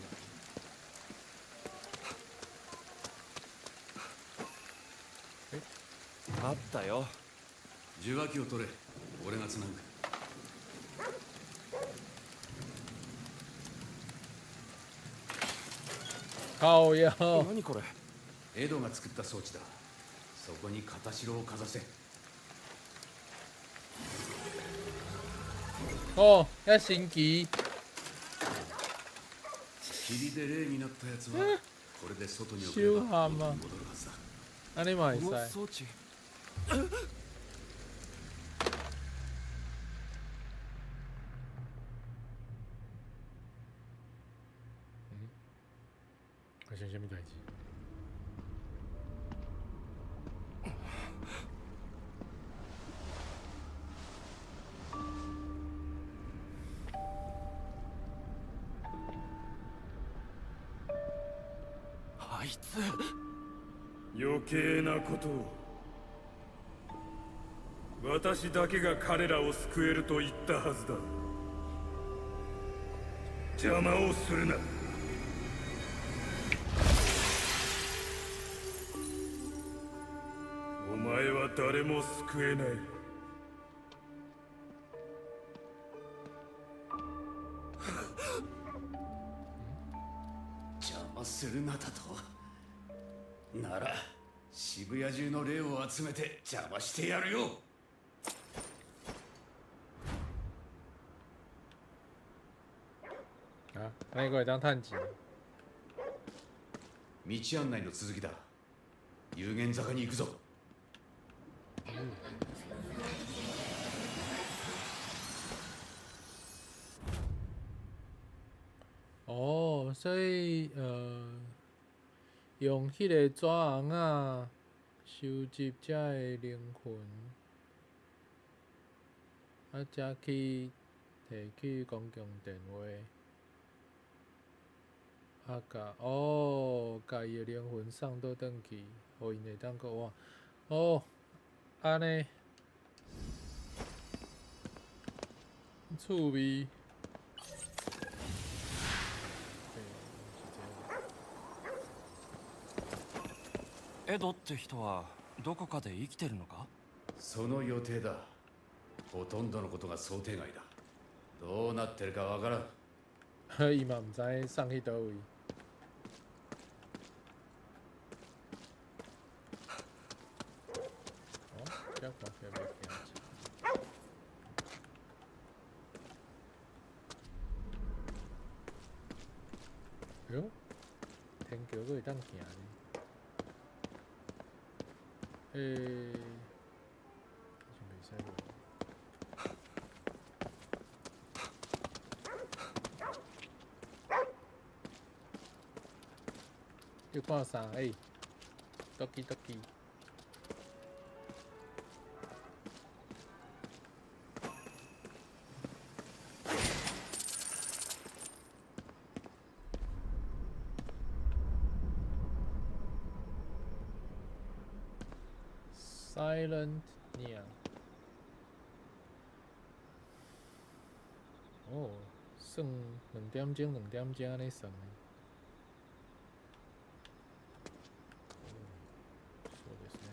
あったよ。受話器を取れ。俺がつなぐ。靠呀！何これ？エドが作った装置だ。そこに片白をかざせ。哦，遐神奇。霧で霊になったやつはこれで外に送ればシュハマ戻るはずだ。安尼嘛会この使。装置。发生什么代志？あいつ。余計なことを。私だけが彼らを救えると言ったはずだ。邪魔をするな。お前は誰も救えない。邪魔するなだと。なら渋谷中の霊を集めて邪魔してやるよ。啊，安尼个会当趁钱。道案内の続きだ。有限坂に行くぞ。哦，所以用迄个纸红仔收集遮的灵魂，啊，才去摕去公共电话，啊，甲伊的灵魂送倒转去，互因会当个换。哦，安尼，趣味。エドって人はどこかで生きてるのか？その予定だ。ほとんどのことが想定外だ。どうなってるかわからん。伊嘛毋知送去倒位。哦，这看起来袂惊死。哟，天桥佫会当行呢。好像袂使落。要看啥？ドキドキ。Silent Nia。哦，算2点钟2点钟安尼算的。そうですね。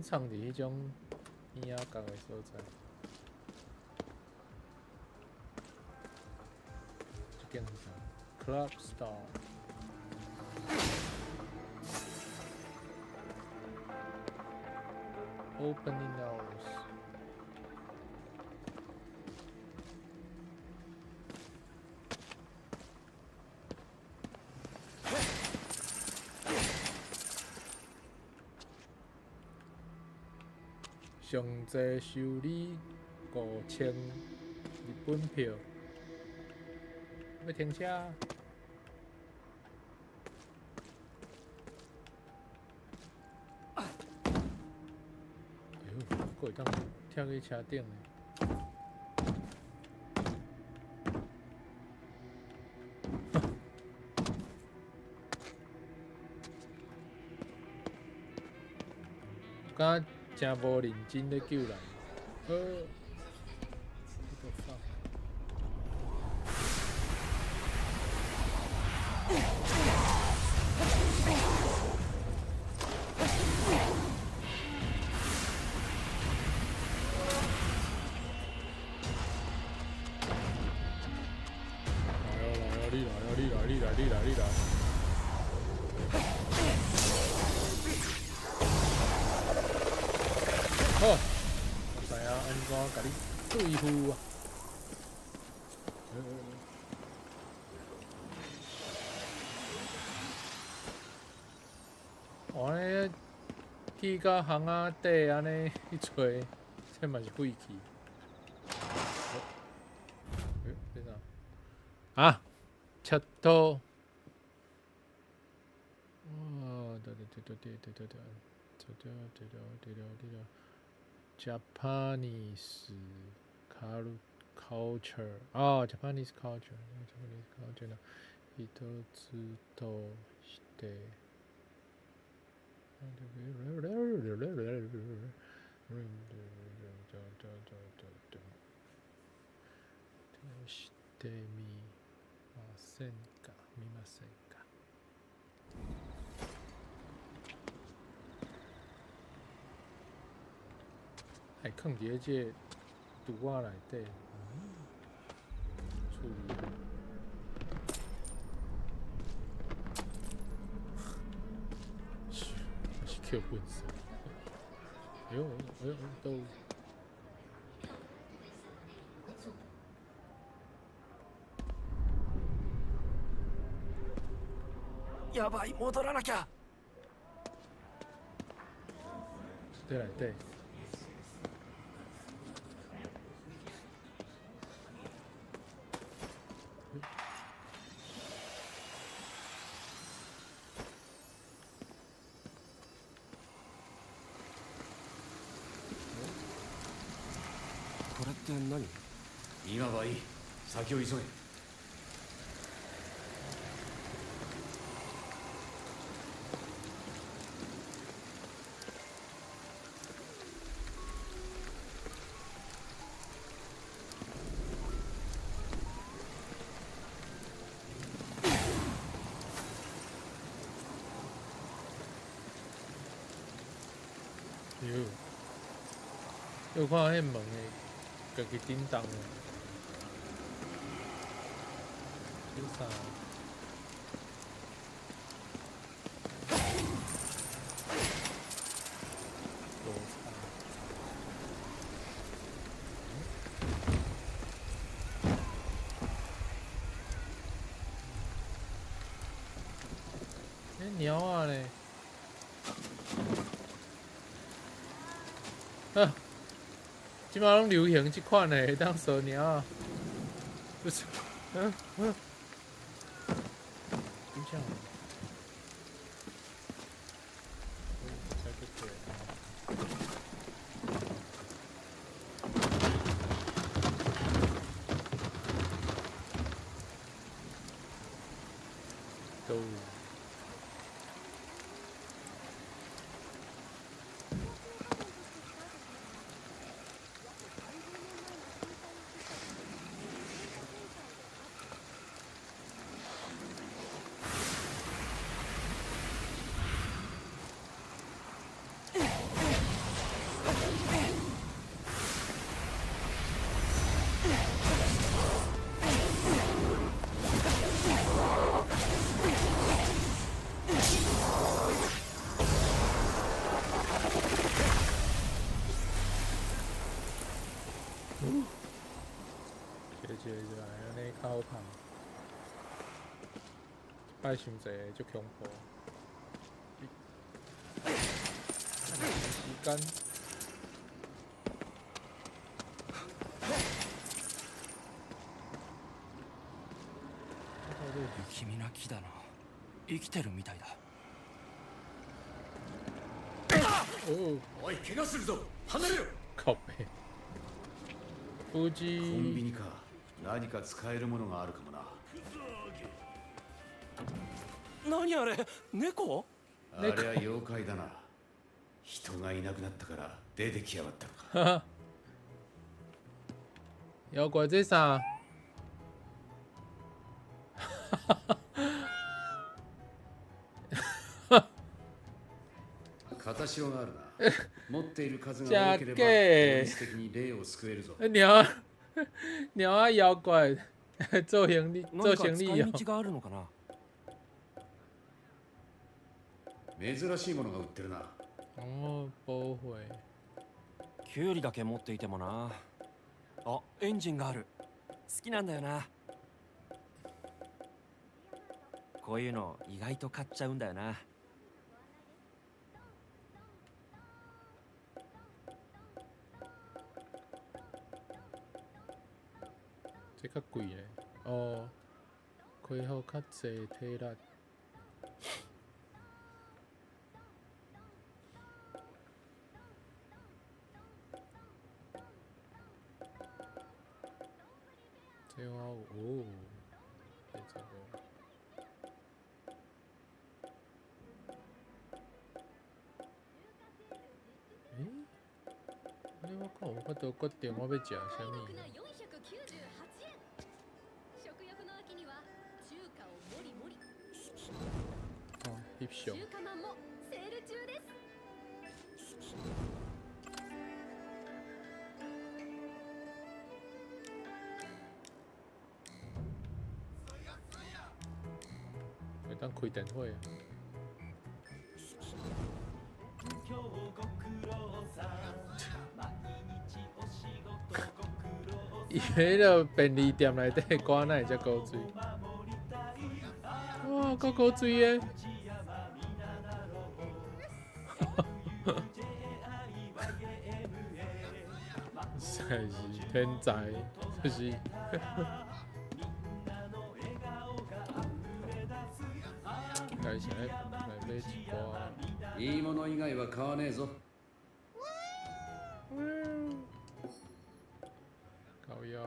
藏伫迄种边仔角的所在。这间是啥 ？Club Star。Opening hours。上济修理5000日本票，要停车。哎呦，还会当跳去车顶的。敢真无认真咧救人。what the fuck？ 你来！好，我知影安怎甲你对付啊！我咧去到巷仔底安尼去找，这嘛是废气。这啥？啊，切头。Japanese culture あ、Japanese culture の一つとしてしてみませんか？見ませんか？还放伫这图画内底，处理。是 Q 本身。哎呦，都。やばい、戻らなきゃ。对来对。これって何？今はいい。先を急げ。有看迄门诶，家己叮当诶，这啥？多菜。鸟啊嘞！啊！即马拢流行即款的，会当扫鸟啊！不是，就这样。都。一个就来安尼较好拍，摆伤济个足恐怖。时间。不気味な木だな。生きてるみたいだ。おお、おい怪我するぞ離れろ。靠背。富士。コンビニか何か使えるものがあるかもな。何あれ、猫？あれは妖怪だな。人がいなくなったから出てきやがったのか。妖怪这啥？片潮があるな。持っている数が多ければじゃけ効率的に霊を救えるぞ。鸟啊妖怪做行李何か使い做行李よ。道があるのかな。珍しいものが売ってるな。哦，不会。キュウリだけ持っていてもな。あ、エンジンがある。好きなんだよな。こういうの意外と買っちゃうんだよな。这较贵嘞。哦，开好较济体力。这我有哦，这个。诶，你我看有法度决定我要食啥物。哦，翕相。会当开电话啊！伊迄个便利店内底歌哪会遮古锥？哇，够古锥诶！实在是天才，就是。会社来买一寡。いいもの以外は買わねえぞ。搞妖。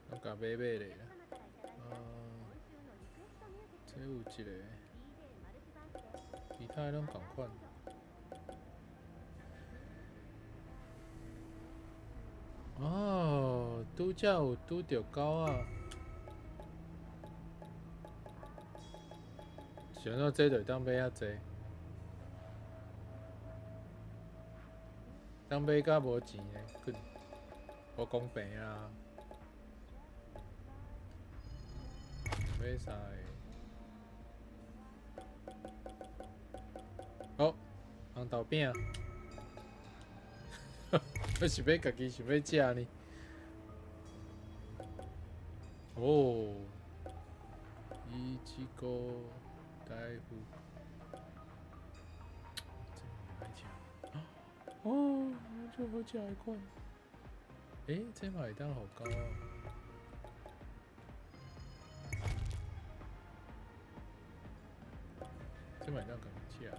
なんか買买咧。这有一个，其他拢同款。哦，拄则有拄着狗啊！想到这就当买遐济，当买甲无钱诶，佮无公平啊！买啥诶？哦，红豆饼，我是要家己想要食呢。哦，伊这个大夫，这来吃。哦，就好食一款。诶，这嘛会当好高啊！这嘛会当家己食。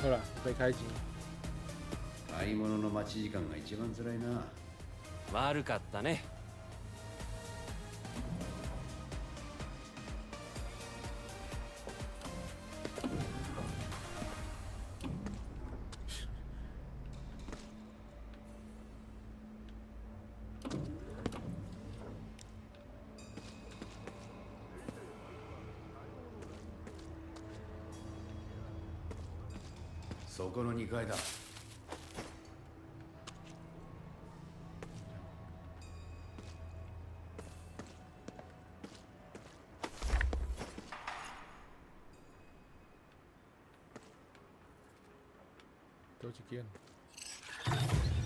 ほら、いっぱい開示。買い物の待ち時間が一番辛いな。悪かったね。そこの2階だ。多一间。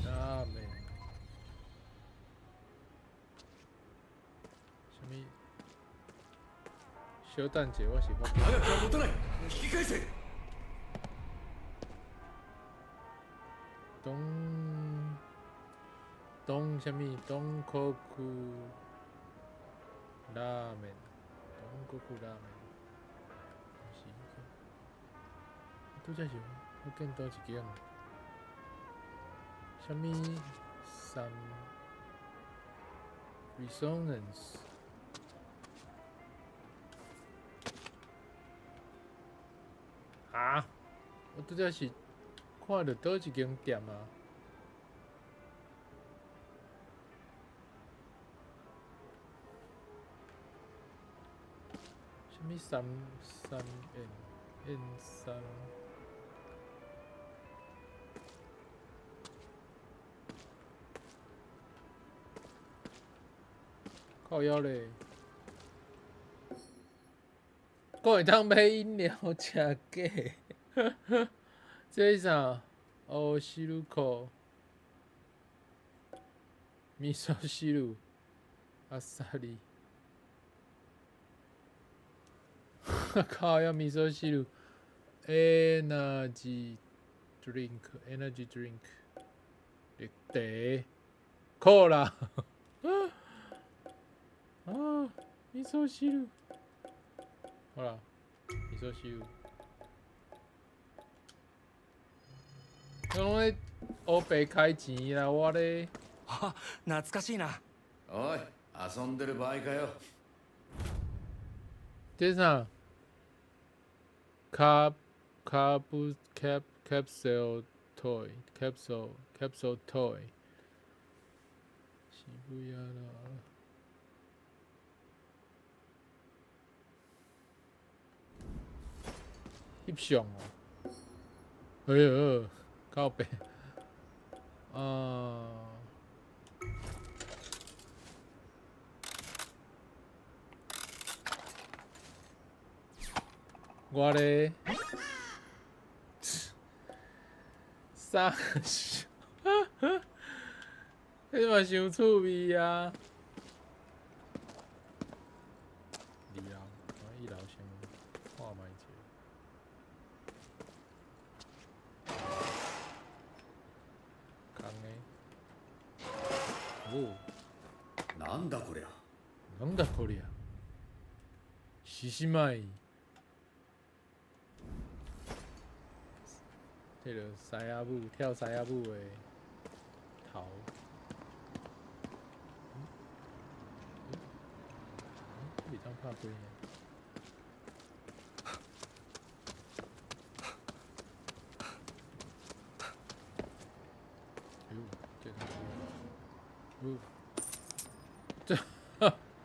拉面。什么？小等者，我是发现。早くは持たない。引き返せ。东什么？东口库拉面，东口库拉面。是个。拄则是我见多一间。什么？Some resonance。啊！我拄则是看到倒一间店啊。什么some in some？ 靠腰嘞！我会当买饮料吃假，这是啥？哦，西鲁口，味噌汁，阿萨里。靠腰味噌汁，energy drink，绿茶，可啦。啊，味噌汁，好啦，味噌汁。我拢咧欧北开钱啦，我咧。あ、懐かしいな。おい、遊んでる場合かよ。这是啥？capsule toy。渋谷啦。翕相哦。哎呦，靠北。啊。我咧。啥？你嘛伤趣味啊！二楼，我一楼先看卖一下。空的。おお。なんだこりゃ。なんだこりゃ。獅子舞。这个狮仔舞跳狮仔舞的头。这张怕龟呢？这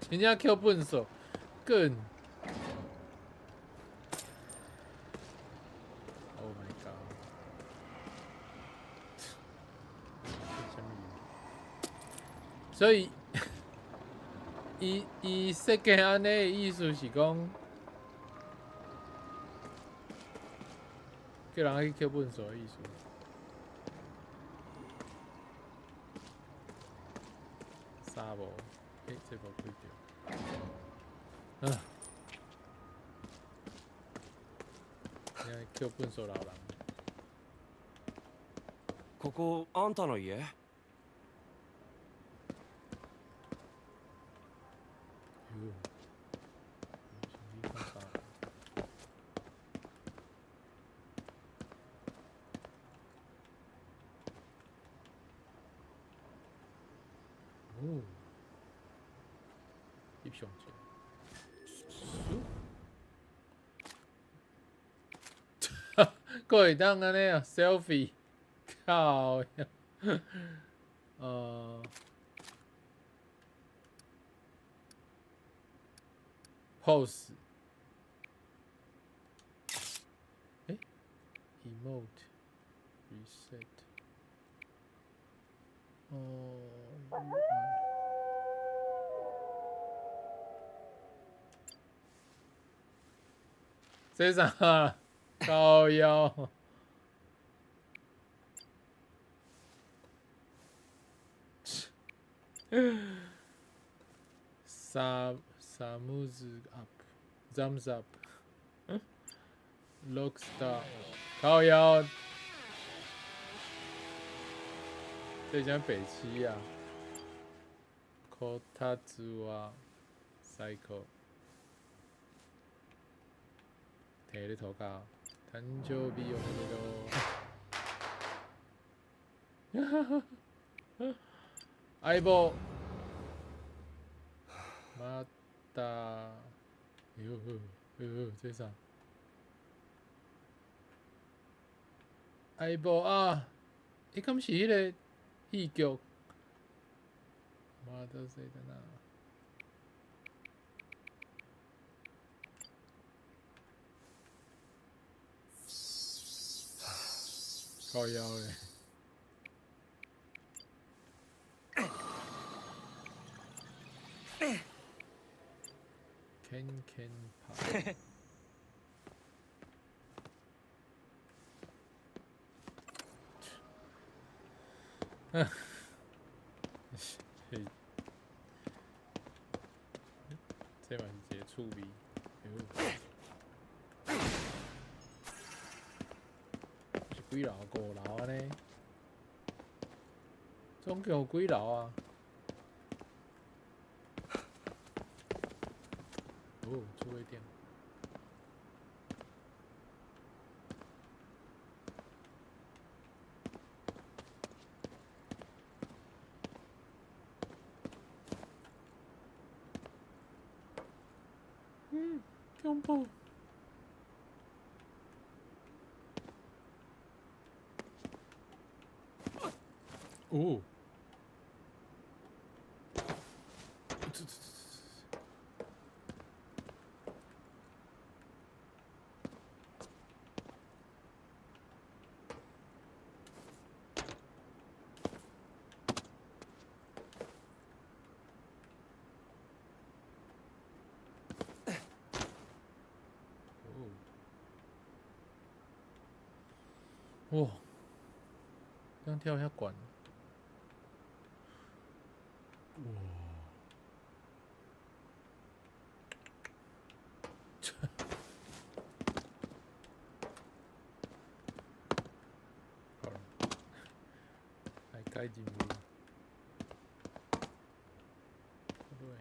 真正 Q 笨手，更。Oh my god！ 所以，伊设计安尼的意思是讲，叫人去 Q 笨手的意思。沙无，这无开着。啊！现在 Q 笨手老人。ここあんたの家？哦，翕相者，各会当安尼啊 ，selfie， 靠呀，pose， emote。reset。哦，这啥？高腰。Thumbs up，thumbs up。Rockstar，高腰。这讲北七啊。Kotatsuwa Cycle。摕咧涂骹，誕生日おめでとう。相棒。また。这啥？相棒啊！敢是迄个戏剧？また谁的呢？靠腰嘞。Ken Pa。这嘛是一个趣味。是几楼？5楼安尼。总共有几楼啊？哦，触位电。恐怖。哦。哇！刚跳下管。哇！好了，来改进步。对。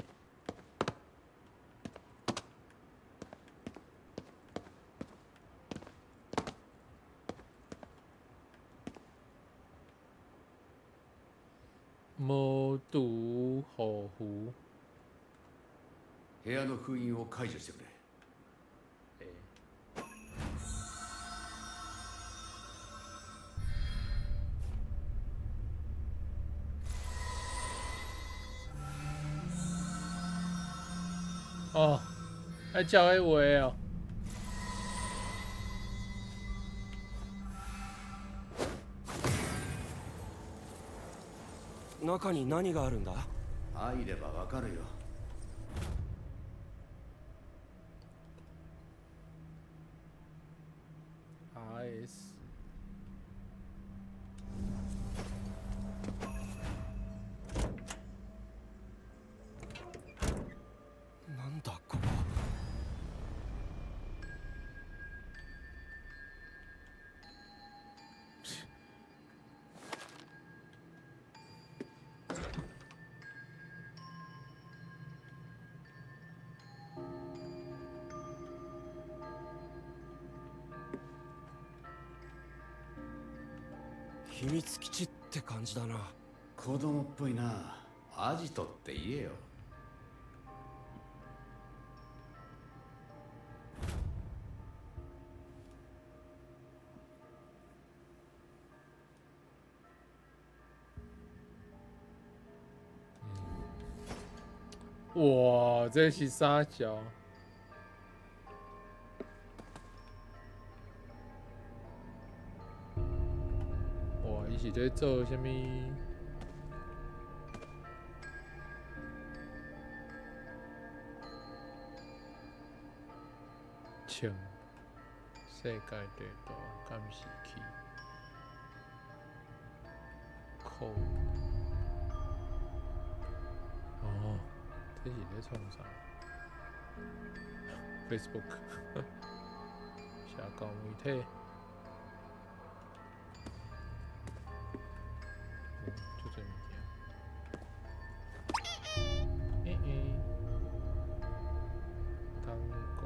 魔都保護。部屋の封印を解除してくれ。哦，还叫迄话哦。中に何があるんだ？入ればわかるよ。RS。なんだここ。秘密基地って感じだな。子供っぽいな。アジトって言えよ。哇，这是啥小？咧做啥物？请世界地图监视器。扣。哦，这是咧创啥 ？Facebook 社交媒体。就这物件。単語。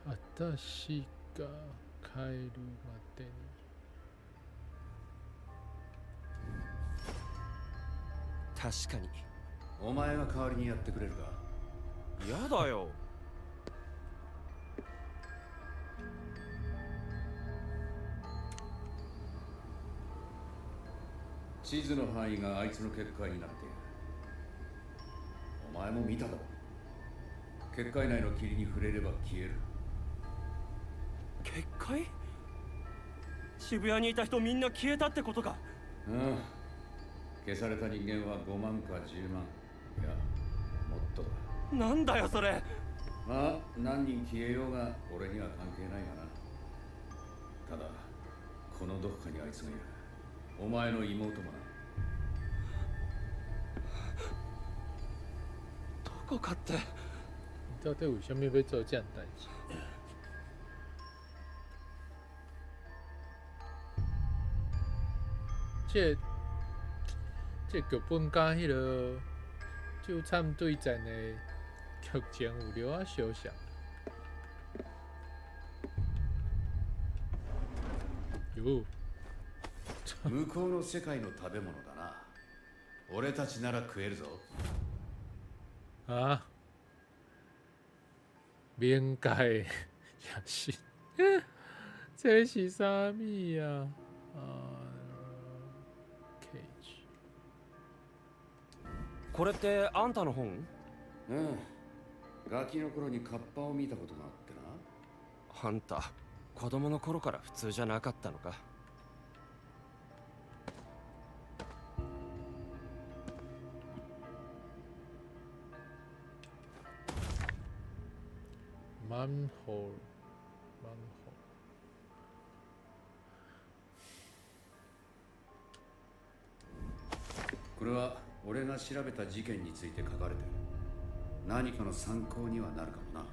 私が帰るまでに。確かに。お前が代わりにやってくれるか？やだよ。地図の範囲があいつの結界になっている。お前も見ただろ。結界内の霧に触れれば消える。結界？渋谷にいた人みんな消えたってことか。うん。消された人間は5万か10万。いや、もっとだ。なんだよそれ。まあ、何人消えようが俺には関係ないがな。ただ、このどこかにあいつがいる。お前の妹もな。どこかって。到底为什么要做这样代志？这剧本甲迄个纠缠对战的剧情有了相像。哟。向こうの世界の食べ物だな。俺たちなら食えるぞ。啊，免改也是，这是啥物啊？ケージ。これってあんたの本？うん。ガキの頃にカッパを見たことがあってな。あんた子供の頃から普通じゃなかったのか。マンホール。これは俺が調べた事件について書かれてる。何かの参考にはなるかもな。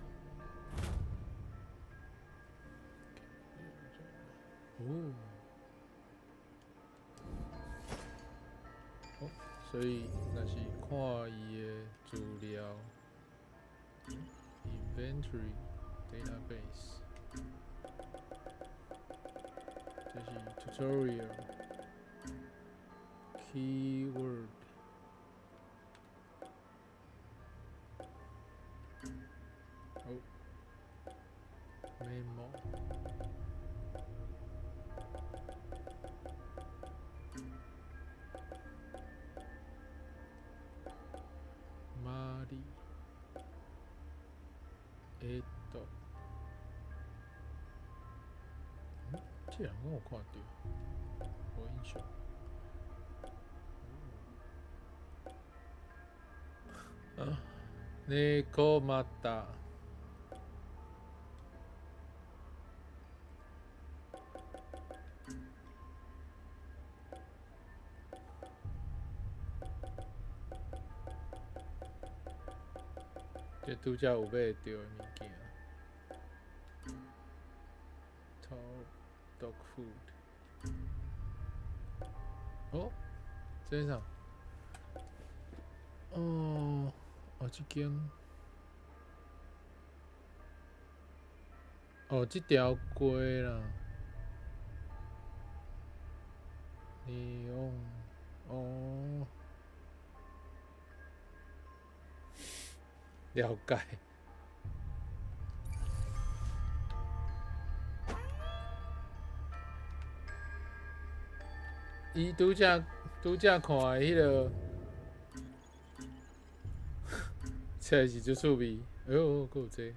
所以那是看伊的资料 ，inventory database， 这是 tutorial keyword。memo。マリ这两个我看到，无印象。あ、猫また。这拄则有买到的物件。Dog food。哦，这是啥？哦，这间。哦，这条街啦。利用。哦。了解。伊拄则看的迄个，实是足趣味。哎呦，够有这。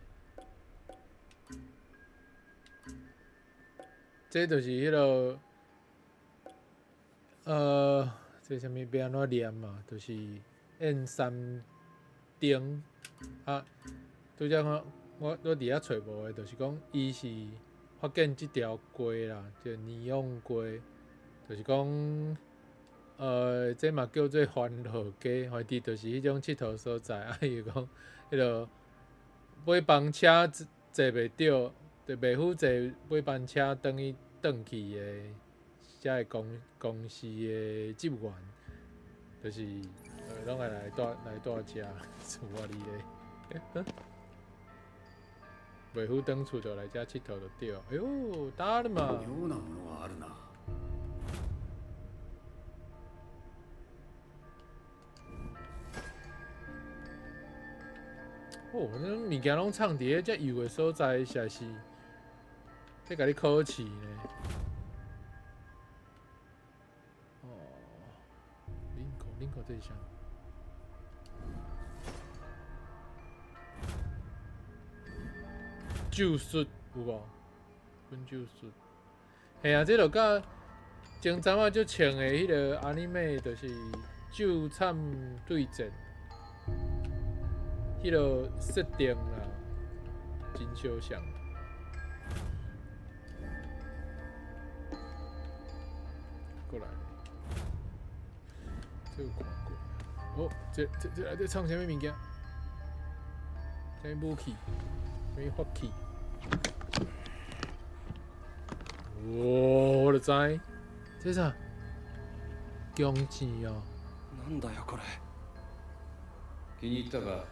这就是迄、个这啥物要安怎念嘛？就是燕山丁啊。拄则我伫遐找无诶，就是讲伊是发现即条街啦，叫尼用街，就是讲这嘛叫做欢乐街，反正就是迄种佚佗所在啊。伊讲迄落尾班车坐袂着，就袂赴坐尾班车转去诶，遮个公司诶职员，就是拢会来住遮，是我哩咧。袂赴转厝就来遮佚佗就对。哎呦，打了嘛！妙なものがあるな。哦，那物件拢藏伫咧遮油诶所在，实在是，这甲你考试呢。哦，领口这是啥？咒术有无？分咒术。嘿啊，这就甲前阵仔就穿的迄个 anime， 就是咒惨对战，迄个设定啦，真相像。过来，这有看过。哦，这内底藏啥物物件？啥物武器？啥物法器？我就知，这啥？弓箭哦。なんだよこれ。気に入ったか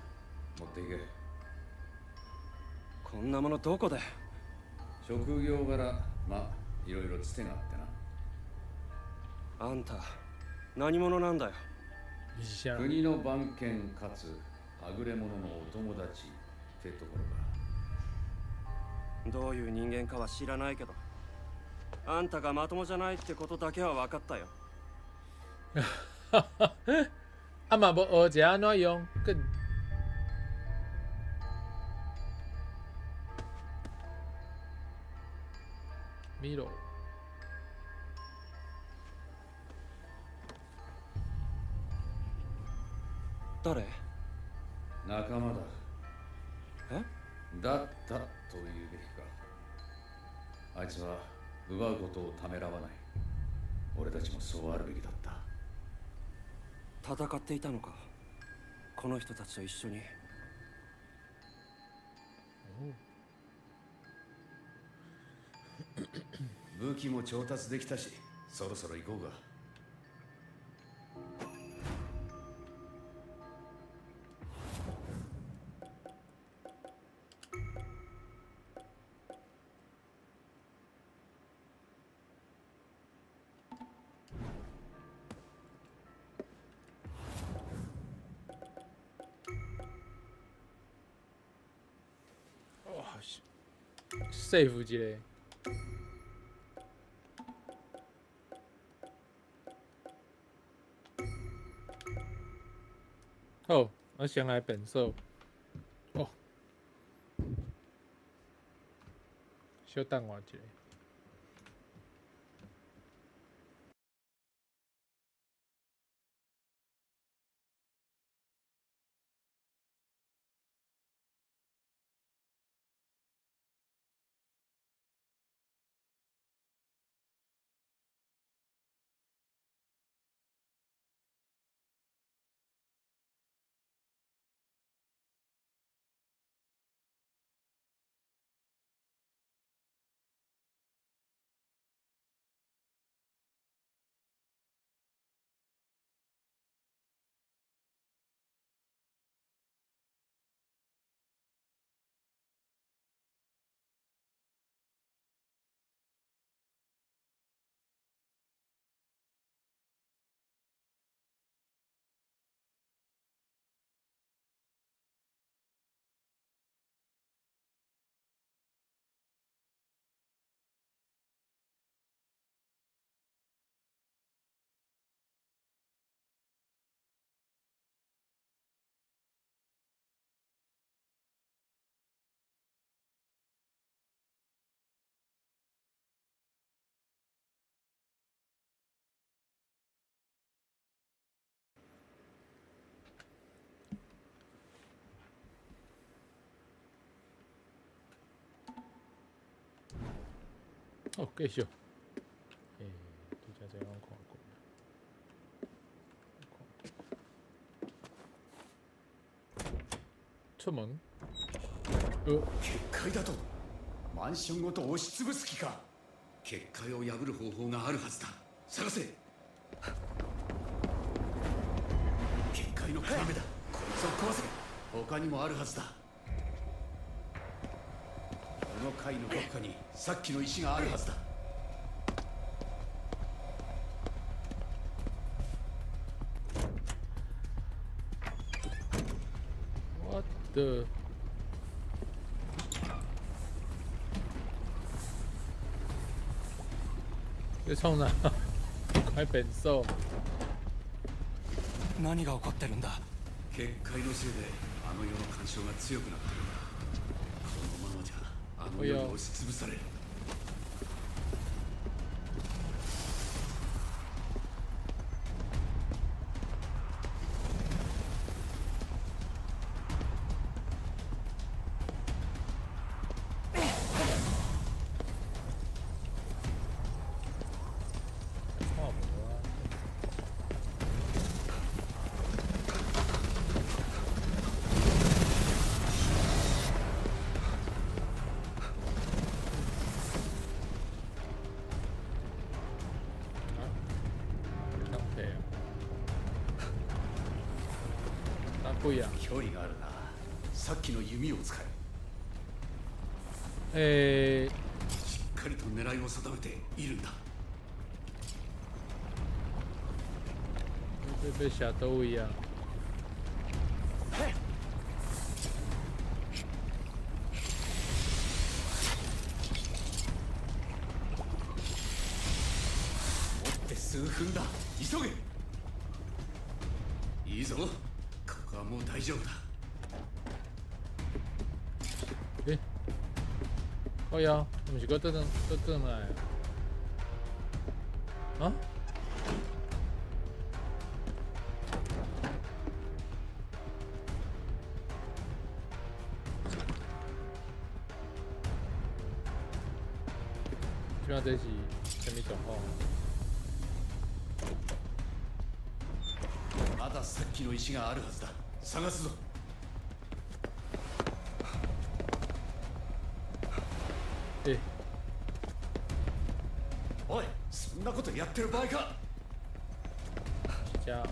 持っていけ。こんなものどこで。職業柄まあいろいろつてがあってな。あんた何者なんだよ。你是啥？国の番犬かつはぐれ者のお友達ってところか。どういう人間かは知らないけど、あんたがまともじゃないってことだけは分かったよ。啊嘛无学者安怎用？更米罗。誰？仲間だ。え？だったというべきか。あいつは奪うことをためらわない。俺たちもそうあるべきだった。戦っていたのか、この人たちと一緒に。武器も調達できたし、そろそろ行こうか。save 一个。好，我先来变数。哦，小等我一下。哦，继续。度假这样看过。出門結界だとマンションごと押しつぶす気か。結界を破る方法があるはずだ。探せ。結界の要だ。こいつを壊せ。他にもあるはずだ。この階のどこかにさっきの石があるはずだ。What the？你衝哪？快變瘦！何が起こってるんだ。結界のせいであの世の干渉が強くなってる。このままじゃあの世に押しつぶされる。距離があるな。さっきの弓を使え。しっかりと狙いを定めているんだ。被吓到一樣。持って数分だ。急げ。いいぞ。ここはもう大丈夫だ。哦呀，不是搁倒来啊？今仔这是什么状況？まださっきの石があるはずだ。探すぞ。おい、そんなことやってる場合か。じゃあ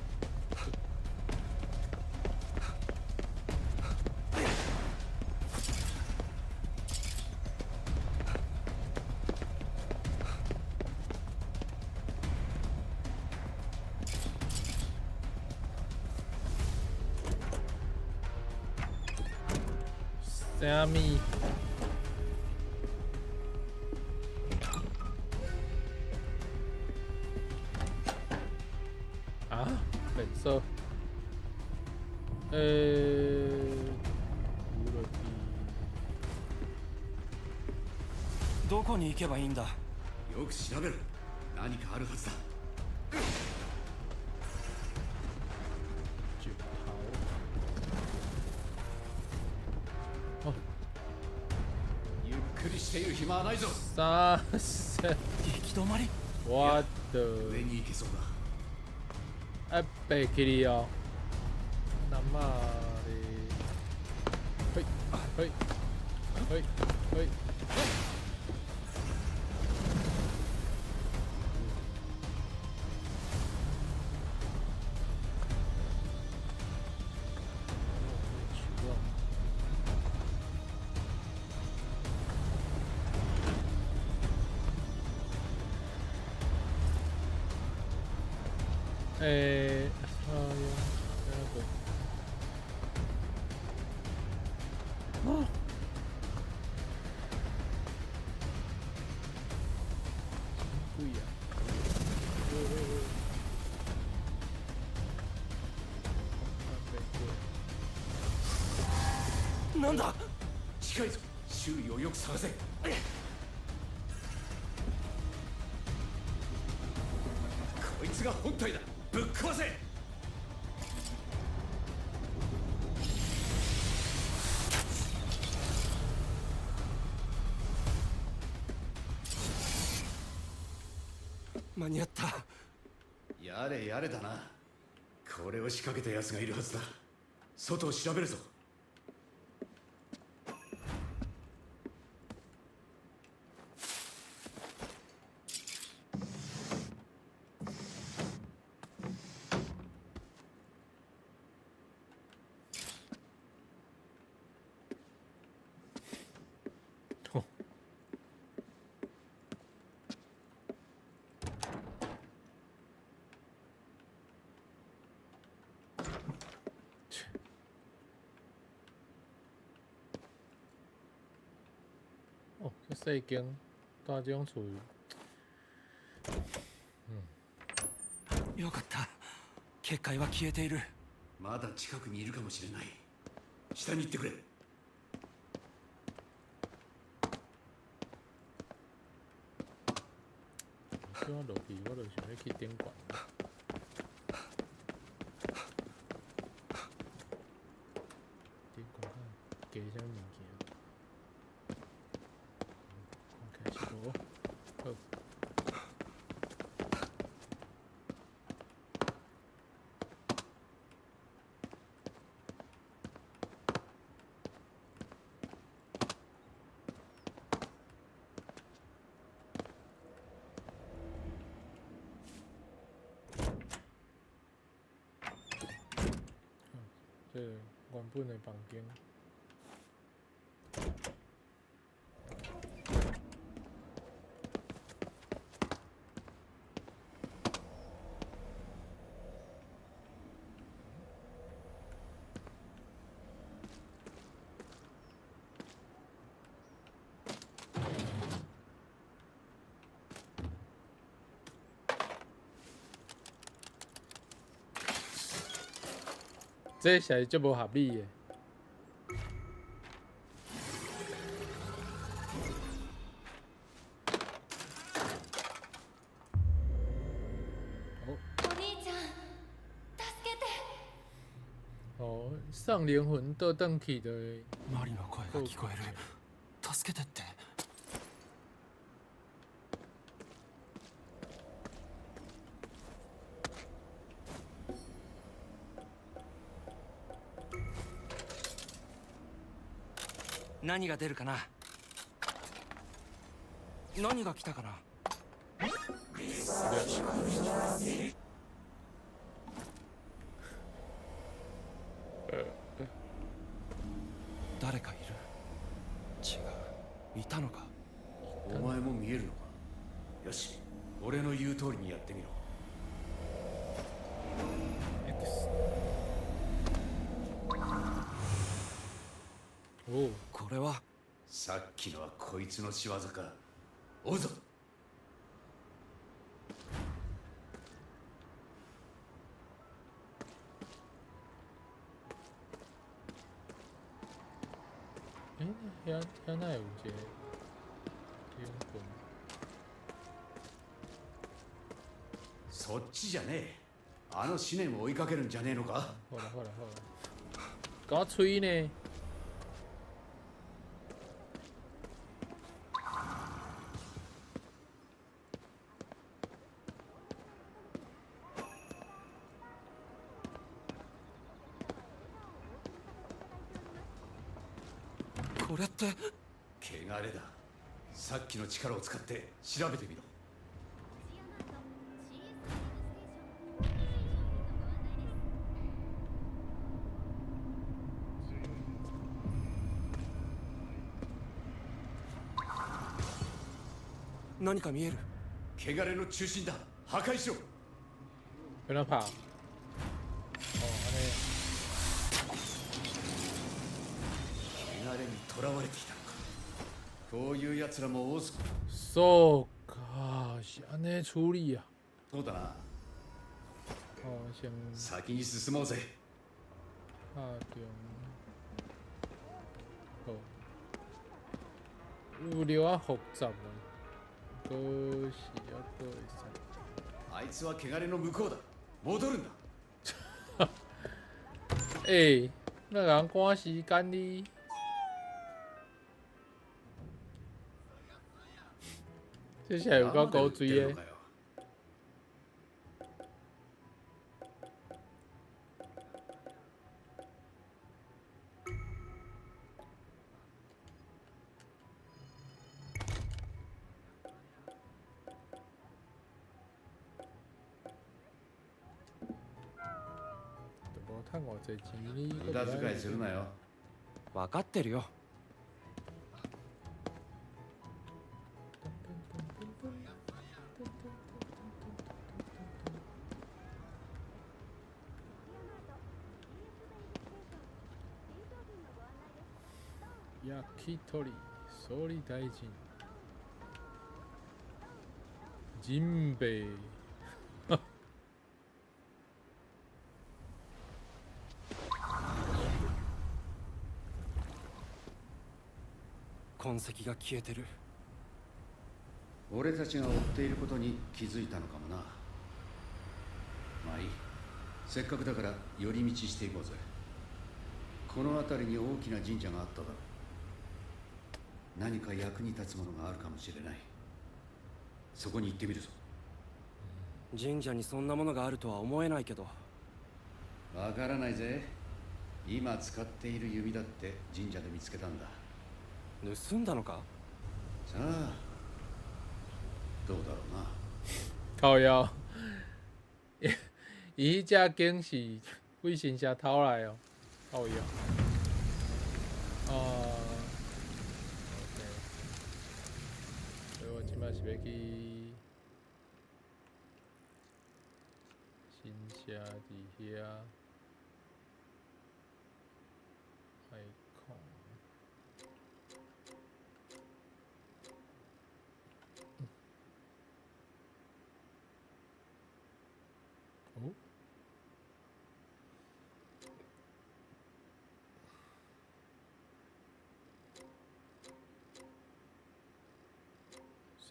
セミ本色，どこに行けばいいんだ。よく調べろ。何かあるはずだ。九桃。ゆっくりしている暇はないぞ。さあ、せ。行き止まり。What the？上に行けそうだ。被切りよ。生で。はいはいはいはい。なんだ。近いぞ。周囲をよく探せ。こいつが本体だ。ぶっ壊せ。間に合った。やれやれだな。これを仕掛けた奴がいるはずだ。外を調べるぞ。哦，这细间大这种厝，よかった。結界は消えている。まだ近くにいるかもしれない。下に行ってくれ。叫我落去，我就想要去顶管。顶管加啥物件？开始无。好。这原本的房间，这是足无合理的。お兄ちゃん助けて。哦，送灵魂倒转去的。マリの声が聞こえる。助けてって。何が出るかな。何が来たかな。誰かいる。違う。いたのか。お前も見えるのか。よし、俺の言う通りにやってみろ。おう、これはさっきのはこいつの仕業か。追うぞ。遐哪有一个灵魂？そっちじゃねえ。あの思念を追いかけるんじゃねえのか。ほらほらほら。搞吹呢？これって。汚れだ。さっきの力を使って調べてみろ。何か見える。汚れの中心だ。破壊しろ。不能跑。哦，汚れに囚われていたのか。こういう奴らも多す。そうか、是安尼处理啊。そうだな。哦，先先に進もうぜ。拍中。好，有了啊复杂啊。どうしようどうした。あいつは汚れの向こうだ。戻るんだ。那人赶時間哩。这下有夠狗追的。看我这集，你無駄遣いするなよ。分かってるよ。焼き鳥総理大臣ジンベエ痕跡が消えてる。俺たちが追っていることに気づいたのかもな。まあいい。せっかくだから寄り道していこうぜ。この辺りに大きな神社があっただろう。何か役に立つものがあるかもしれない。そこに行ってみるぞ。神社にそんなものがあるとは思えないけど。わからないぜ。今使っている弓だって神社で見つけたんだ。盗んだのか？さあどうだろうな。靠腰伊只景是卫星下偷来哦，靠腰OK， 所以我即摆是要去新社伫遐海空。哦，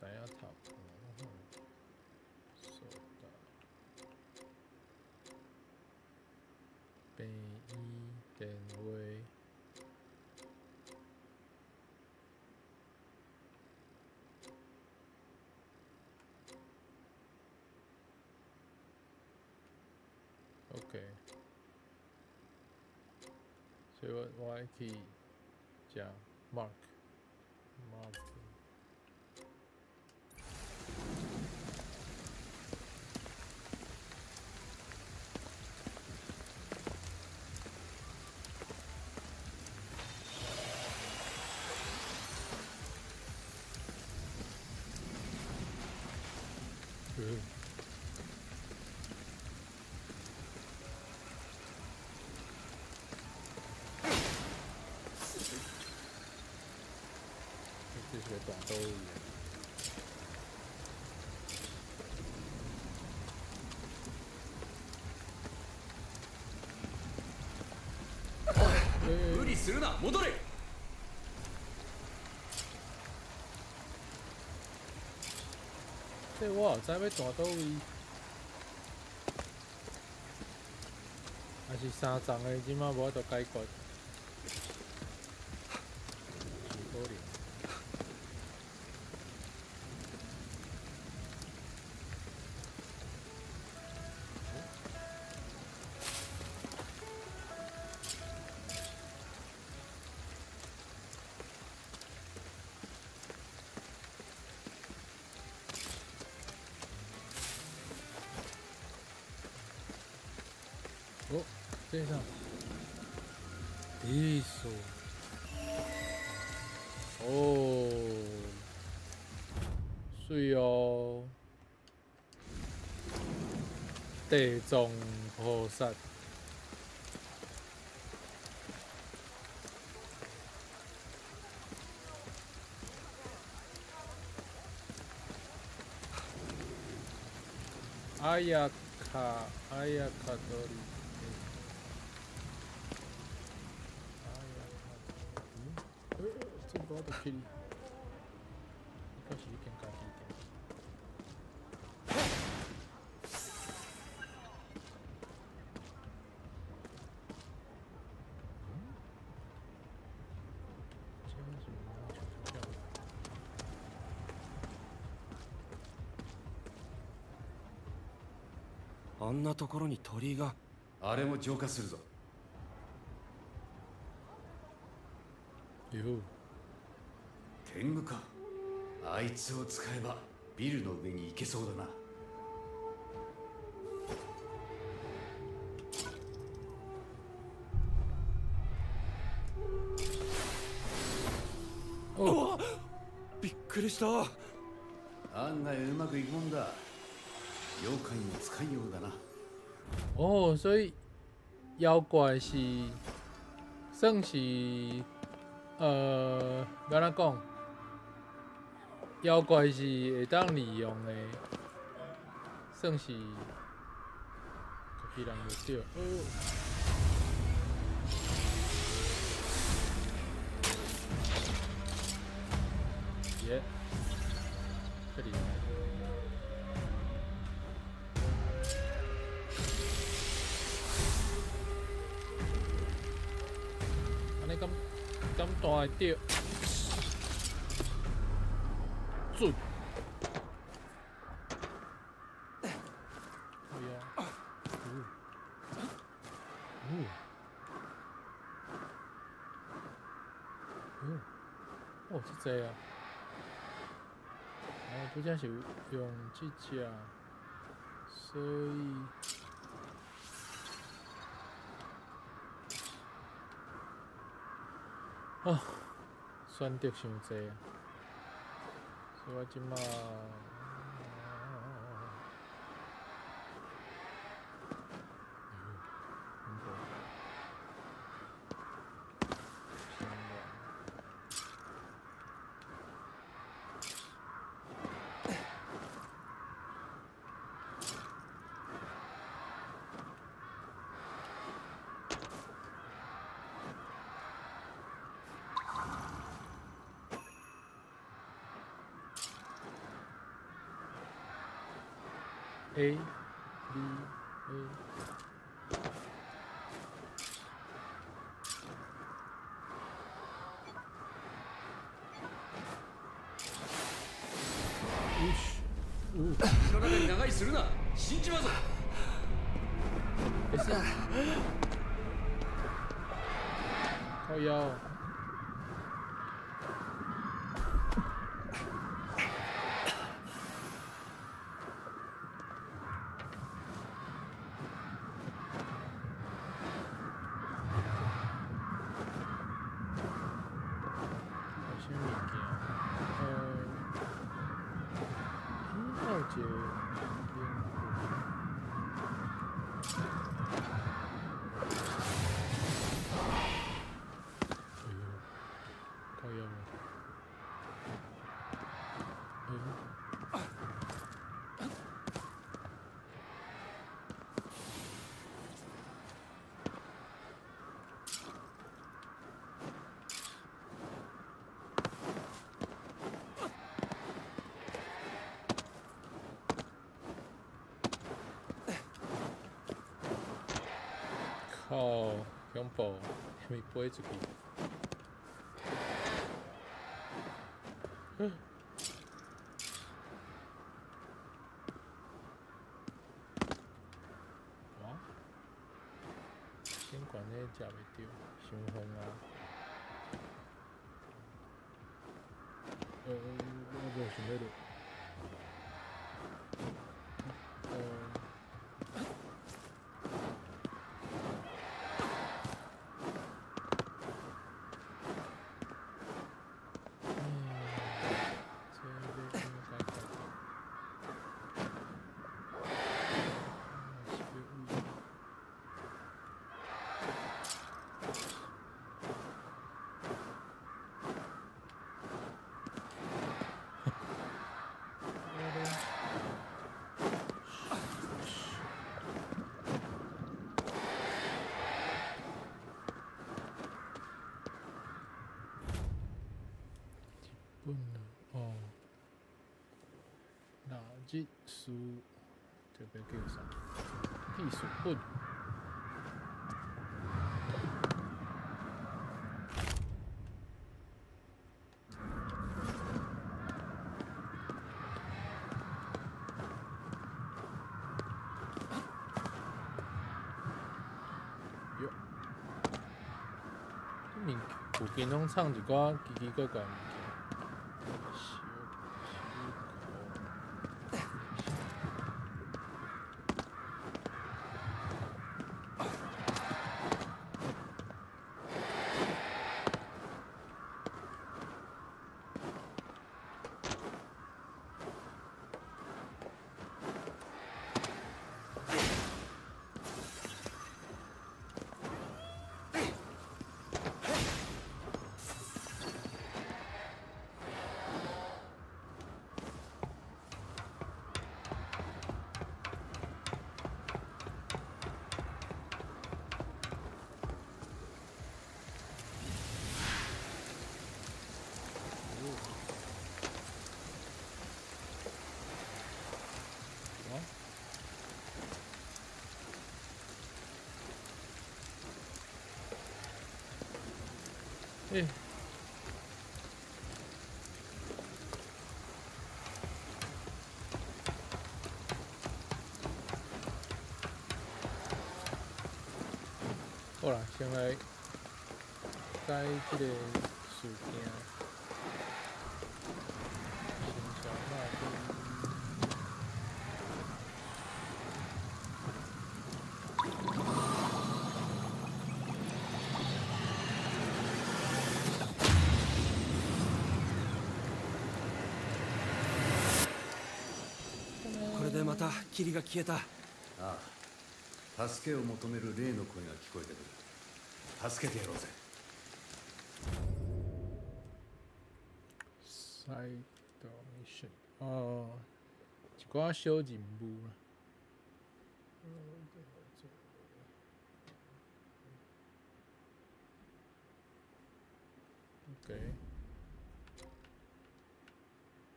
山野头，そうだ。便衣電話。OK， 所以我还可以加 mark。这是个短兜鱼。無理するな。戻れ。这我后知要大倒位，还是三层的，即马无法度解决。是可能。お、せいさん。いいそう。おー。水哦。地藏菩薩。あやかどり。这不要的 kill， 一开始就更加低点。あんなところに鳥居が。あれも浄化するぞ。よ。天狗か。あいつを使えばビルの上に行けそうだな。哦びっくりした。案外うまくいくもんだ。妖怪も使いようだな。哦，所以妖怪是算是要怎讲？妖怪是会当利用的，算是家己人就对。耶，这里。安尼咁大会掉，准。哎呀，哦，是这样。哦，不只是用这只，所以。哦，选择伤济啊，所以我即马，A B A。体に長居するな。死んじまうぞ。没事。靠腰。靠，恐怖，还没飞出去。哇，监管那食袂着，伤风啊！我无想要落。本哦，哪日书这边叫啥？技术本。哟，附近拢唱一寡奇奇怪怪物件。え好啦，先来解这个事件。先小马これでまた霧が消えた。ああ、助けを求める霊の声が聞こえてくる。助けてやろうぜ。サイドミッション。ああ、一寡小任務啦。OK。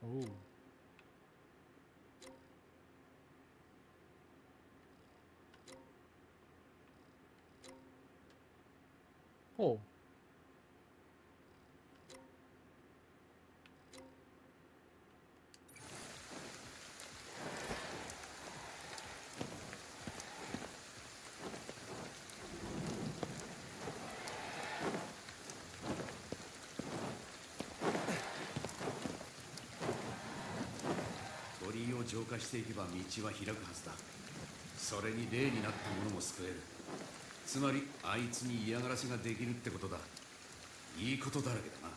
哦。哦。鳥居を浄化していけば道は開くはずだ。それに霊になった者も救える。つまりあいつに嫌がらせができるってことだ。いいことだらけだな。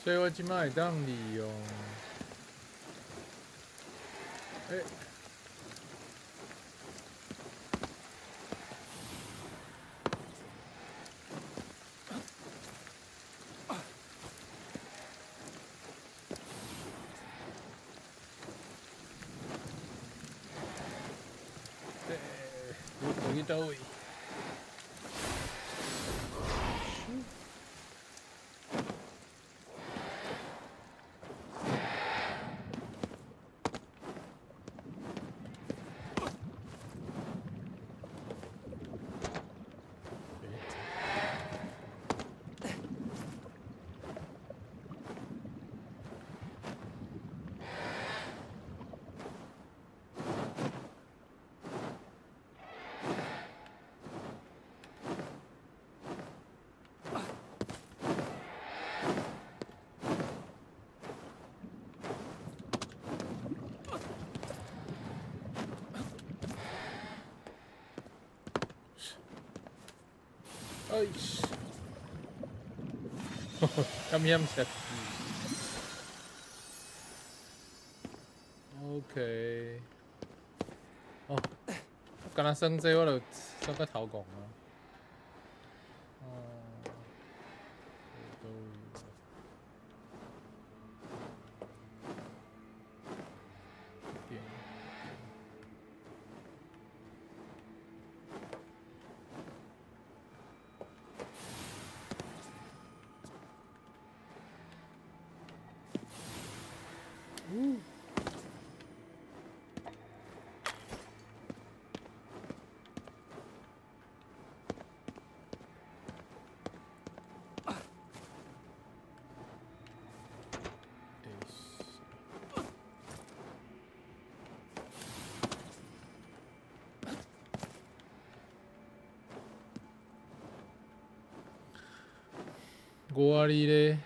所以我即摆会当利用，我去倒位？よいしょ。やみした。OK。哦，敢若算这我就算个头讲啊。哦，都有。5割で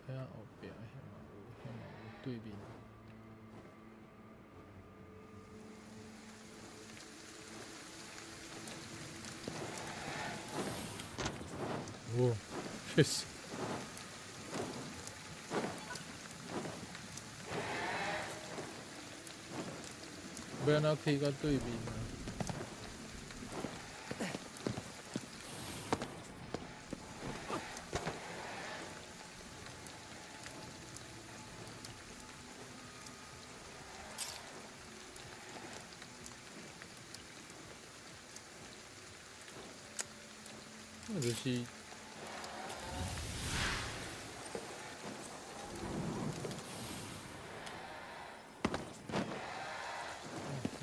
遐后壁遐嘛有对面。哦，确实。要哪去到对面啊？那就是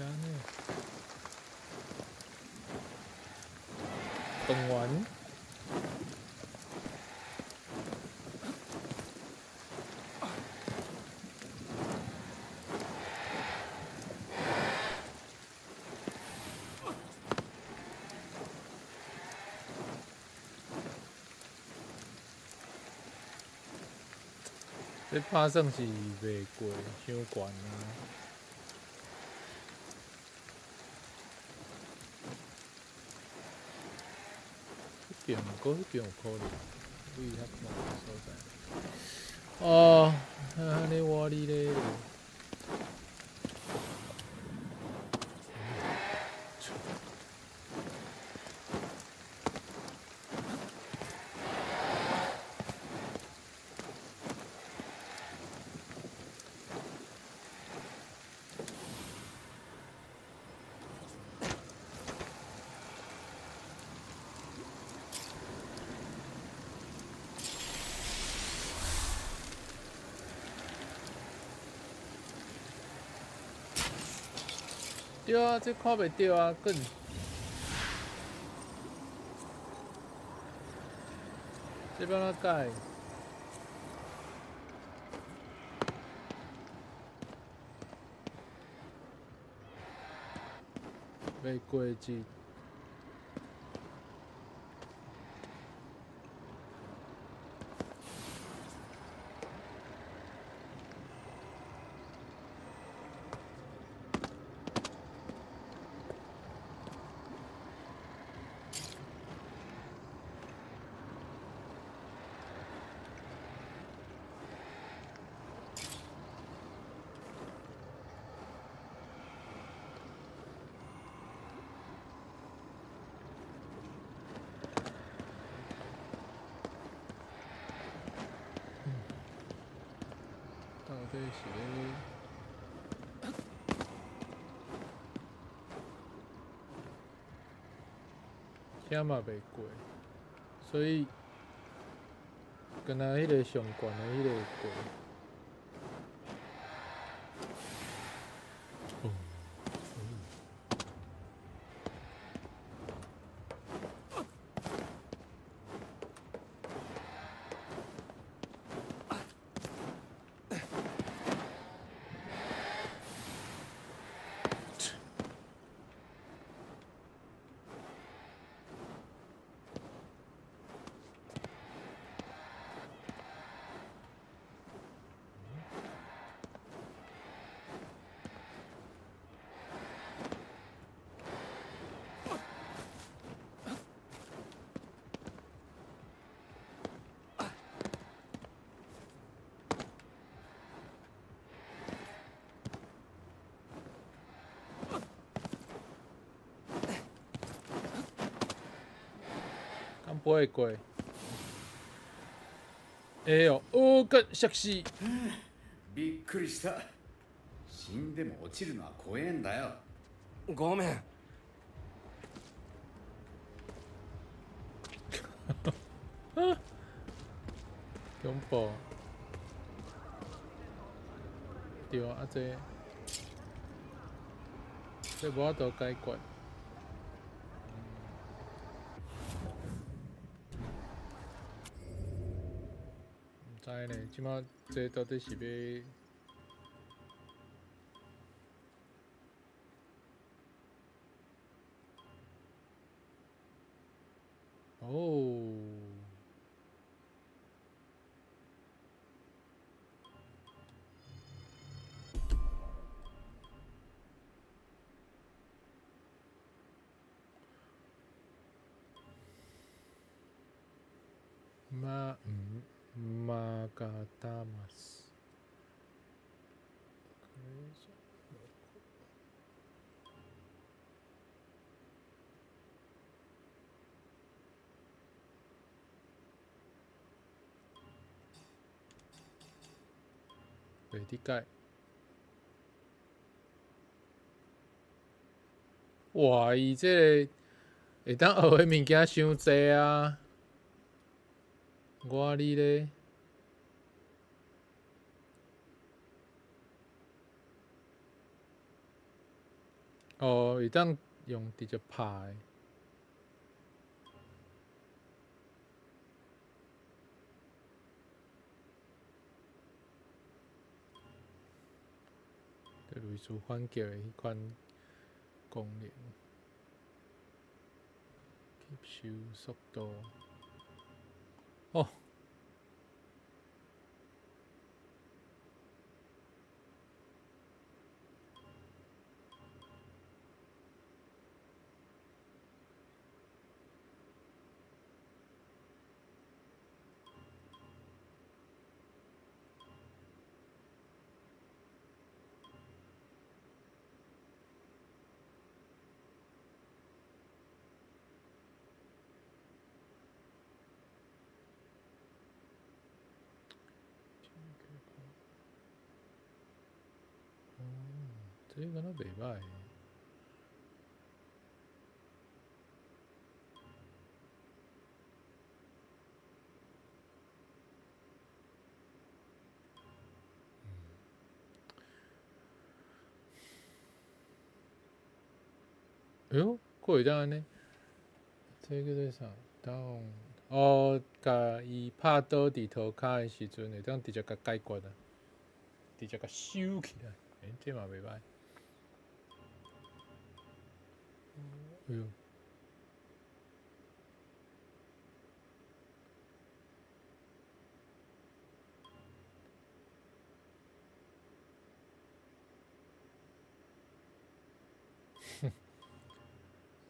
呢？等完。这拍算是袂过，伤悬啊！迄边毋过迄边有可能，位较慢所在。哦，安尼我哩咧。对啊，这看袂到啊，更。这帮他改。袂过节。到底是咧？遐嘛袂过，所以，敢若迄个上悬的迄个会过。不会过。哎呦，おーがしゃくし。びっくりした。死んでも落ちるのは怖えんだよ。ごめん。恐怖。对啊，这无法度解决。唔知呢，即马这到底是要？哦。マガダマス。袂理解。哇！伊这个会当学的物件伤济啊！我哩咧。哦，会当用直接拍的。就类似反击的迄款功能，吸收速度。哦。这个敢若袂歹。哎呦，佫会当安尼？这个叫啥？当哦，甲伊拍倒伫涂骹的时阵，会当直接甲解决啊，直接甲收起来。这嘛袂歹。哎呦。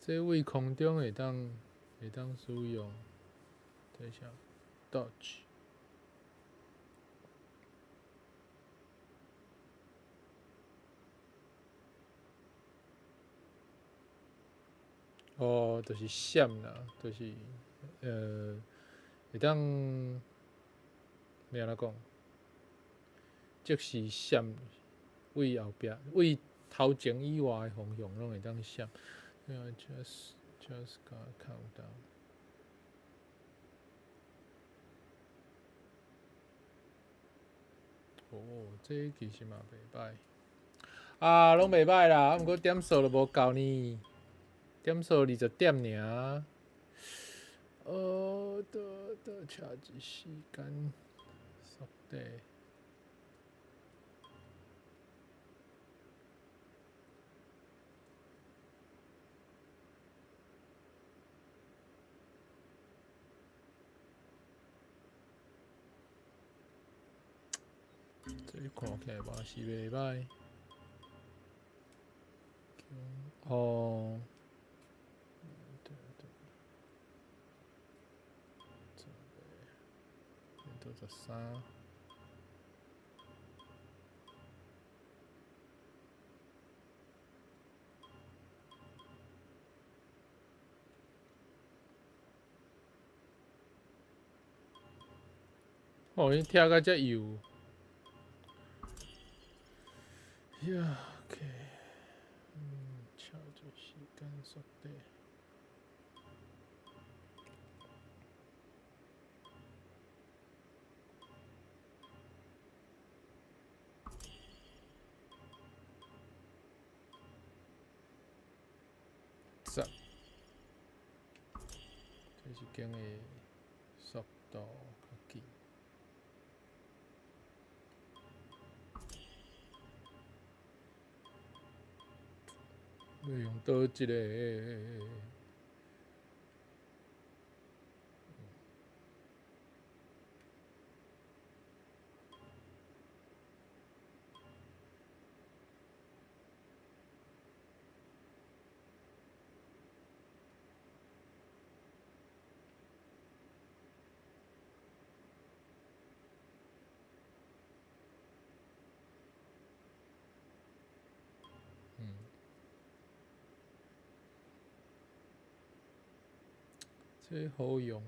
这位空中会当使用，等下 dodge。哦，就是闪啦，就是会当要安怎讲？即时闪，为后壁、为头前以外的方向拢会当闪。just 甲count down。哦，这其实嘛袂歹。啊，拢袂歹啦，毋过点数都无够呢。点数20点尔。多查一时间速度。这看起来嘛是袂歹。哦。13。哦，伊听甲遮幼。呀 ，OK， 查一时间速度。这是经的速度较紧。要用倒一个？这好用。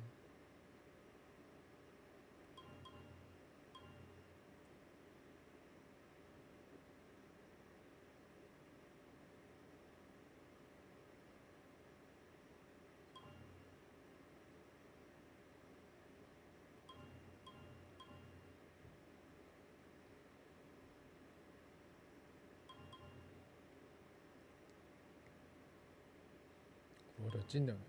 这两个。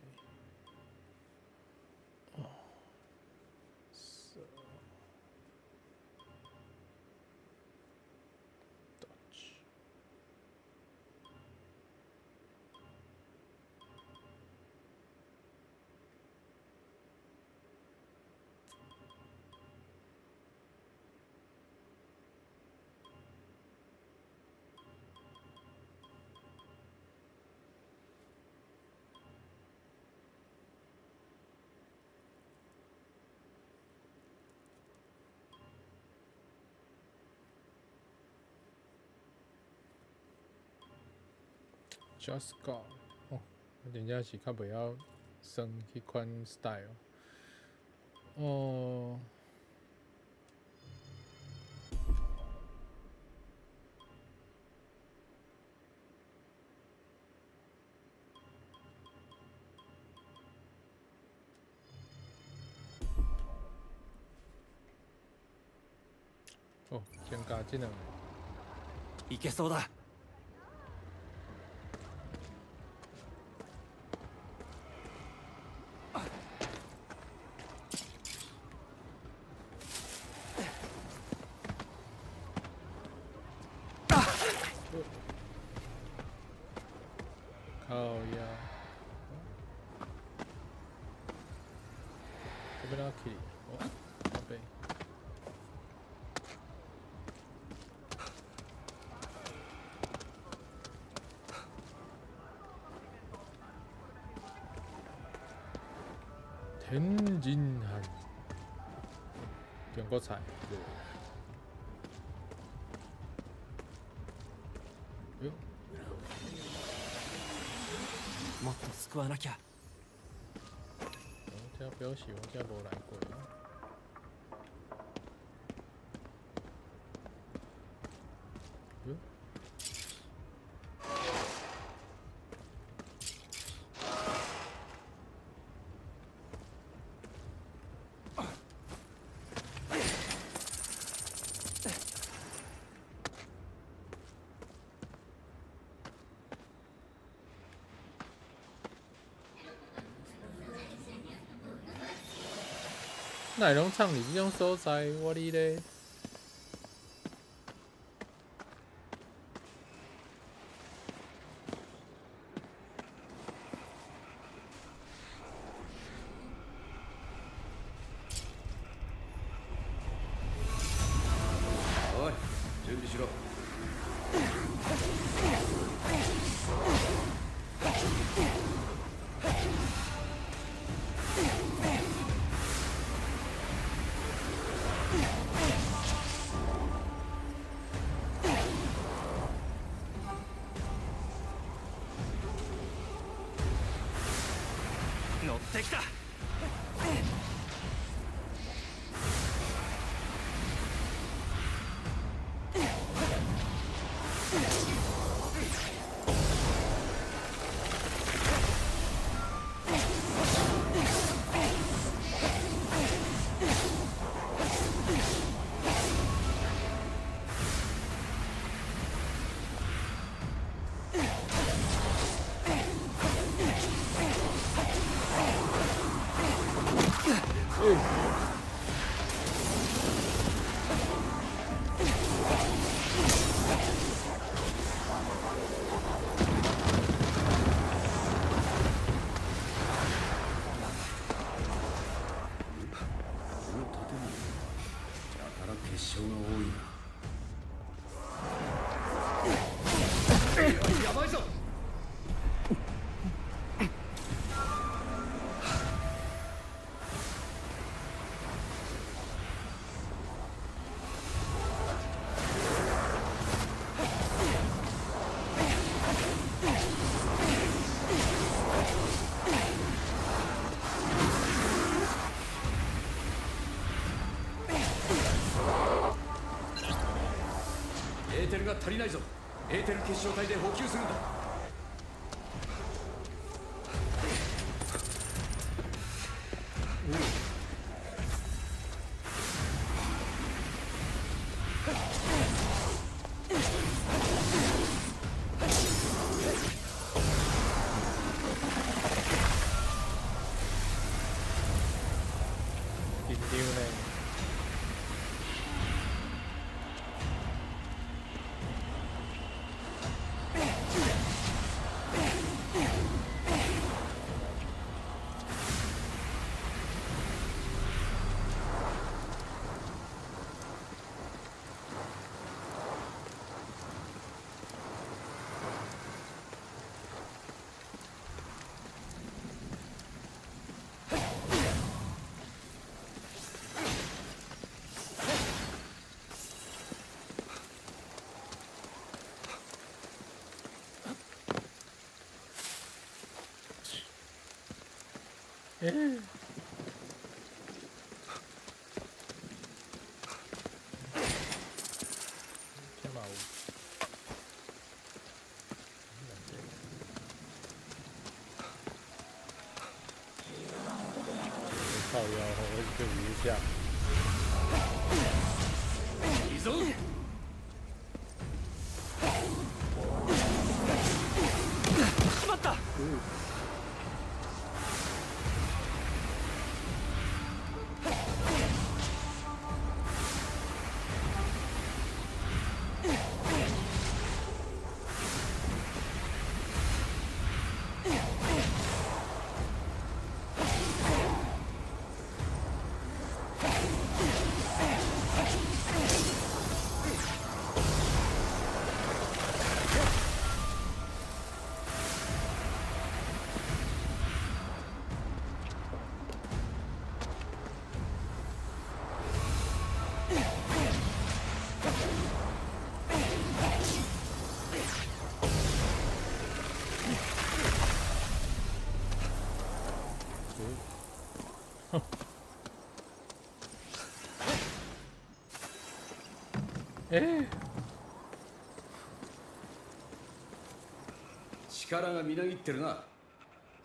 Just Go 哦，人家是较袂晓算迄款 style 哦。哦，先加这两个。いけそうだ。靠呀！这边拉起，哦，宝贝。天津饭，中国菜。哟。もっと救わなきゃ。我这表示我这无来过啊。哟。那会拢唱你这种所在，我哩咧。おい、準備しろ。乗ってきた。結晶が多いな。やばいぞ。エーテルが足りないぞ。エーテル結晶体で補給するんだ。诶、这嘛有。靠腰，我这一下。いいぞ。しまった。力がみなぎってるな。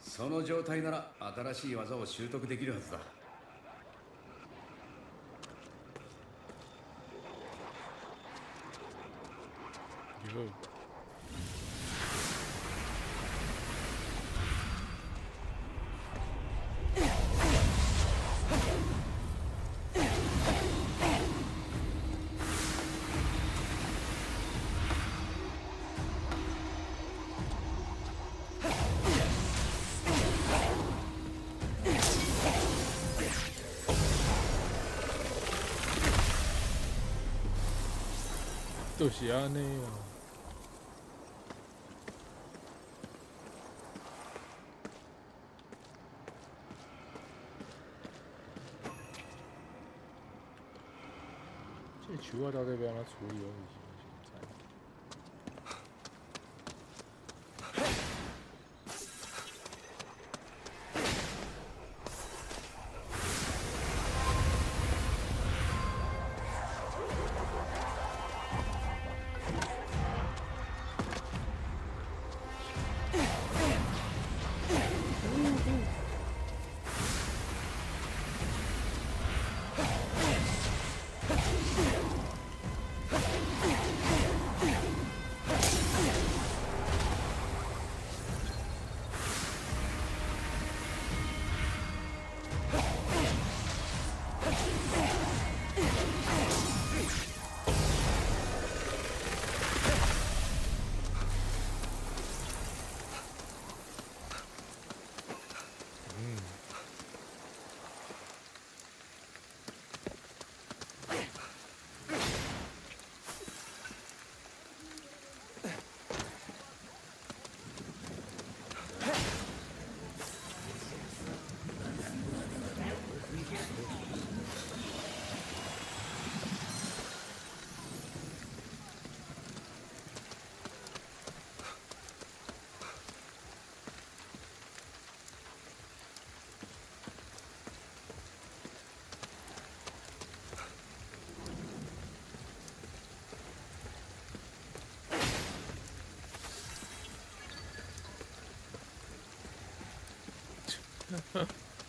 その状態なら新しい技を習得できるはずだ。就是安尼啊。这球我到底要安怎处理？我是不知。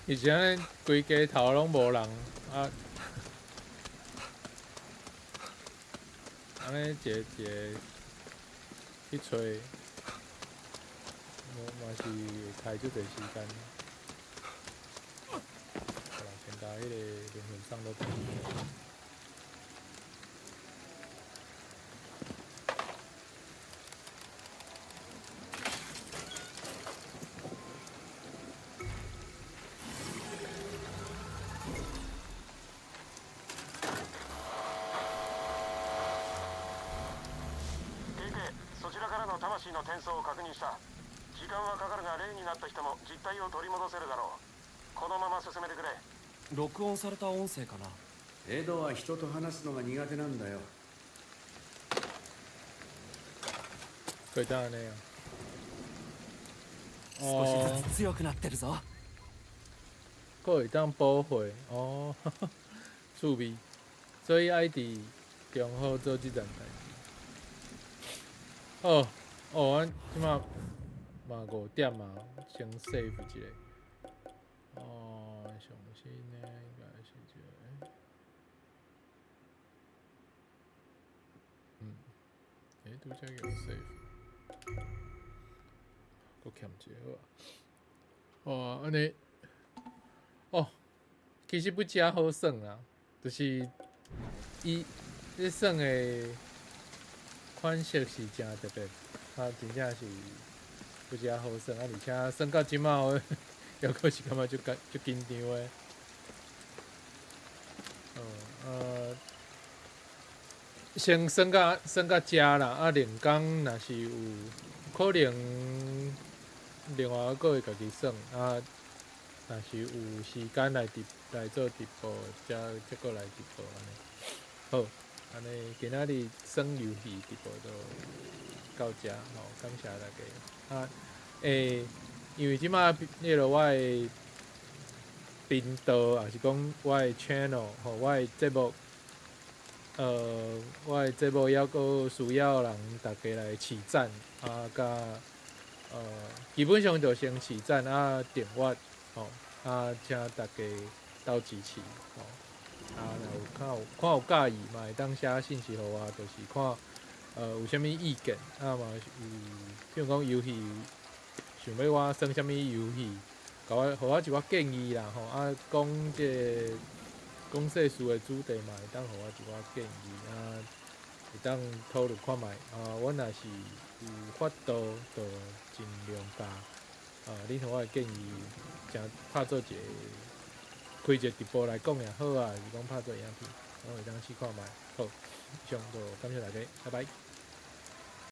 以前规家头拢无人啊，安尼一个去找，我嘛是会开足侪时间。好啦，先甲迄个灵魂上都等。そちらからの魂の転送を確認した。時間はかかるが霊になった人も実体を取り戻せるだろう。このまま進めてくれ。録音された音声かな。エドは人と話すのが苦手なんだよ。これだね。少しずつ強くなってるぞ。佫会当补货哦，趣味，所以爱伫中好做即件代志。哦，阮即马嘛5点嘛，先 save 一下。哦，上新呢应该是这个，拄则用 save， 佫欠一个好啊。哦，安尼，哦，其实不真好耍啦，就是伊耍的款式是真特别，真正是不真好耍啊，而且耍到即马我。抑阁是感觉就紧张诶。先耍到遮啦，啊，另工若是有可能，另外阁会家己耍啊。若是有时间来做直播，则阁来直播安尼。好，安尼今仔日耍游戏直播就到遮，吼，感谢大家啊。因为即马迄落我的频道，也是讲我的 channel 吼，我的节目，我的节目抑阁需要人大家来试赞啊，甲基本上就先试赞啊，订阅吼啊，请大家斗支持吼啊，若有看有介意嘛，会当写信息互我，就是看有啥物意见啊嘛有，比如讲游戏。想要我耍啥物游戏，互我一寡建议啦吼，啊，讲世事的主题嘛，会当互我一寡建议啊，会当讨论看卖啊。阮若是有法度，就尽量甲恁互我的建议，拍做开一个直播来讲也好啊，是讲拍做影片，我会当试看卖。好，以上就感谢大家，拜拜。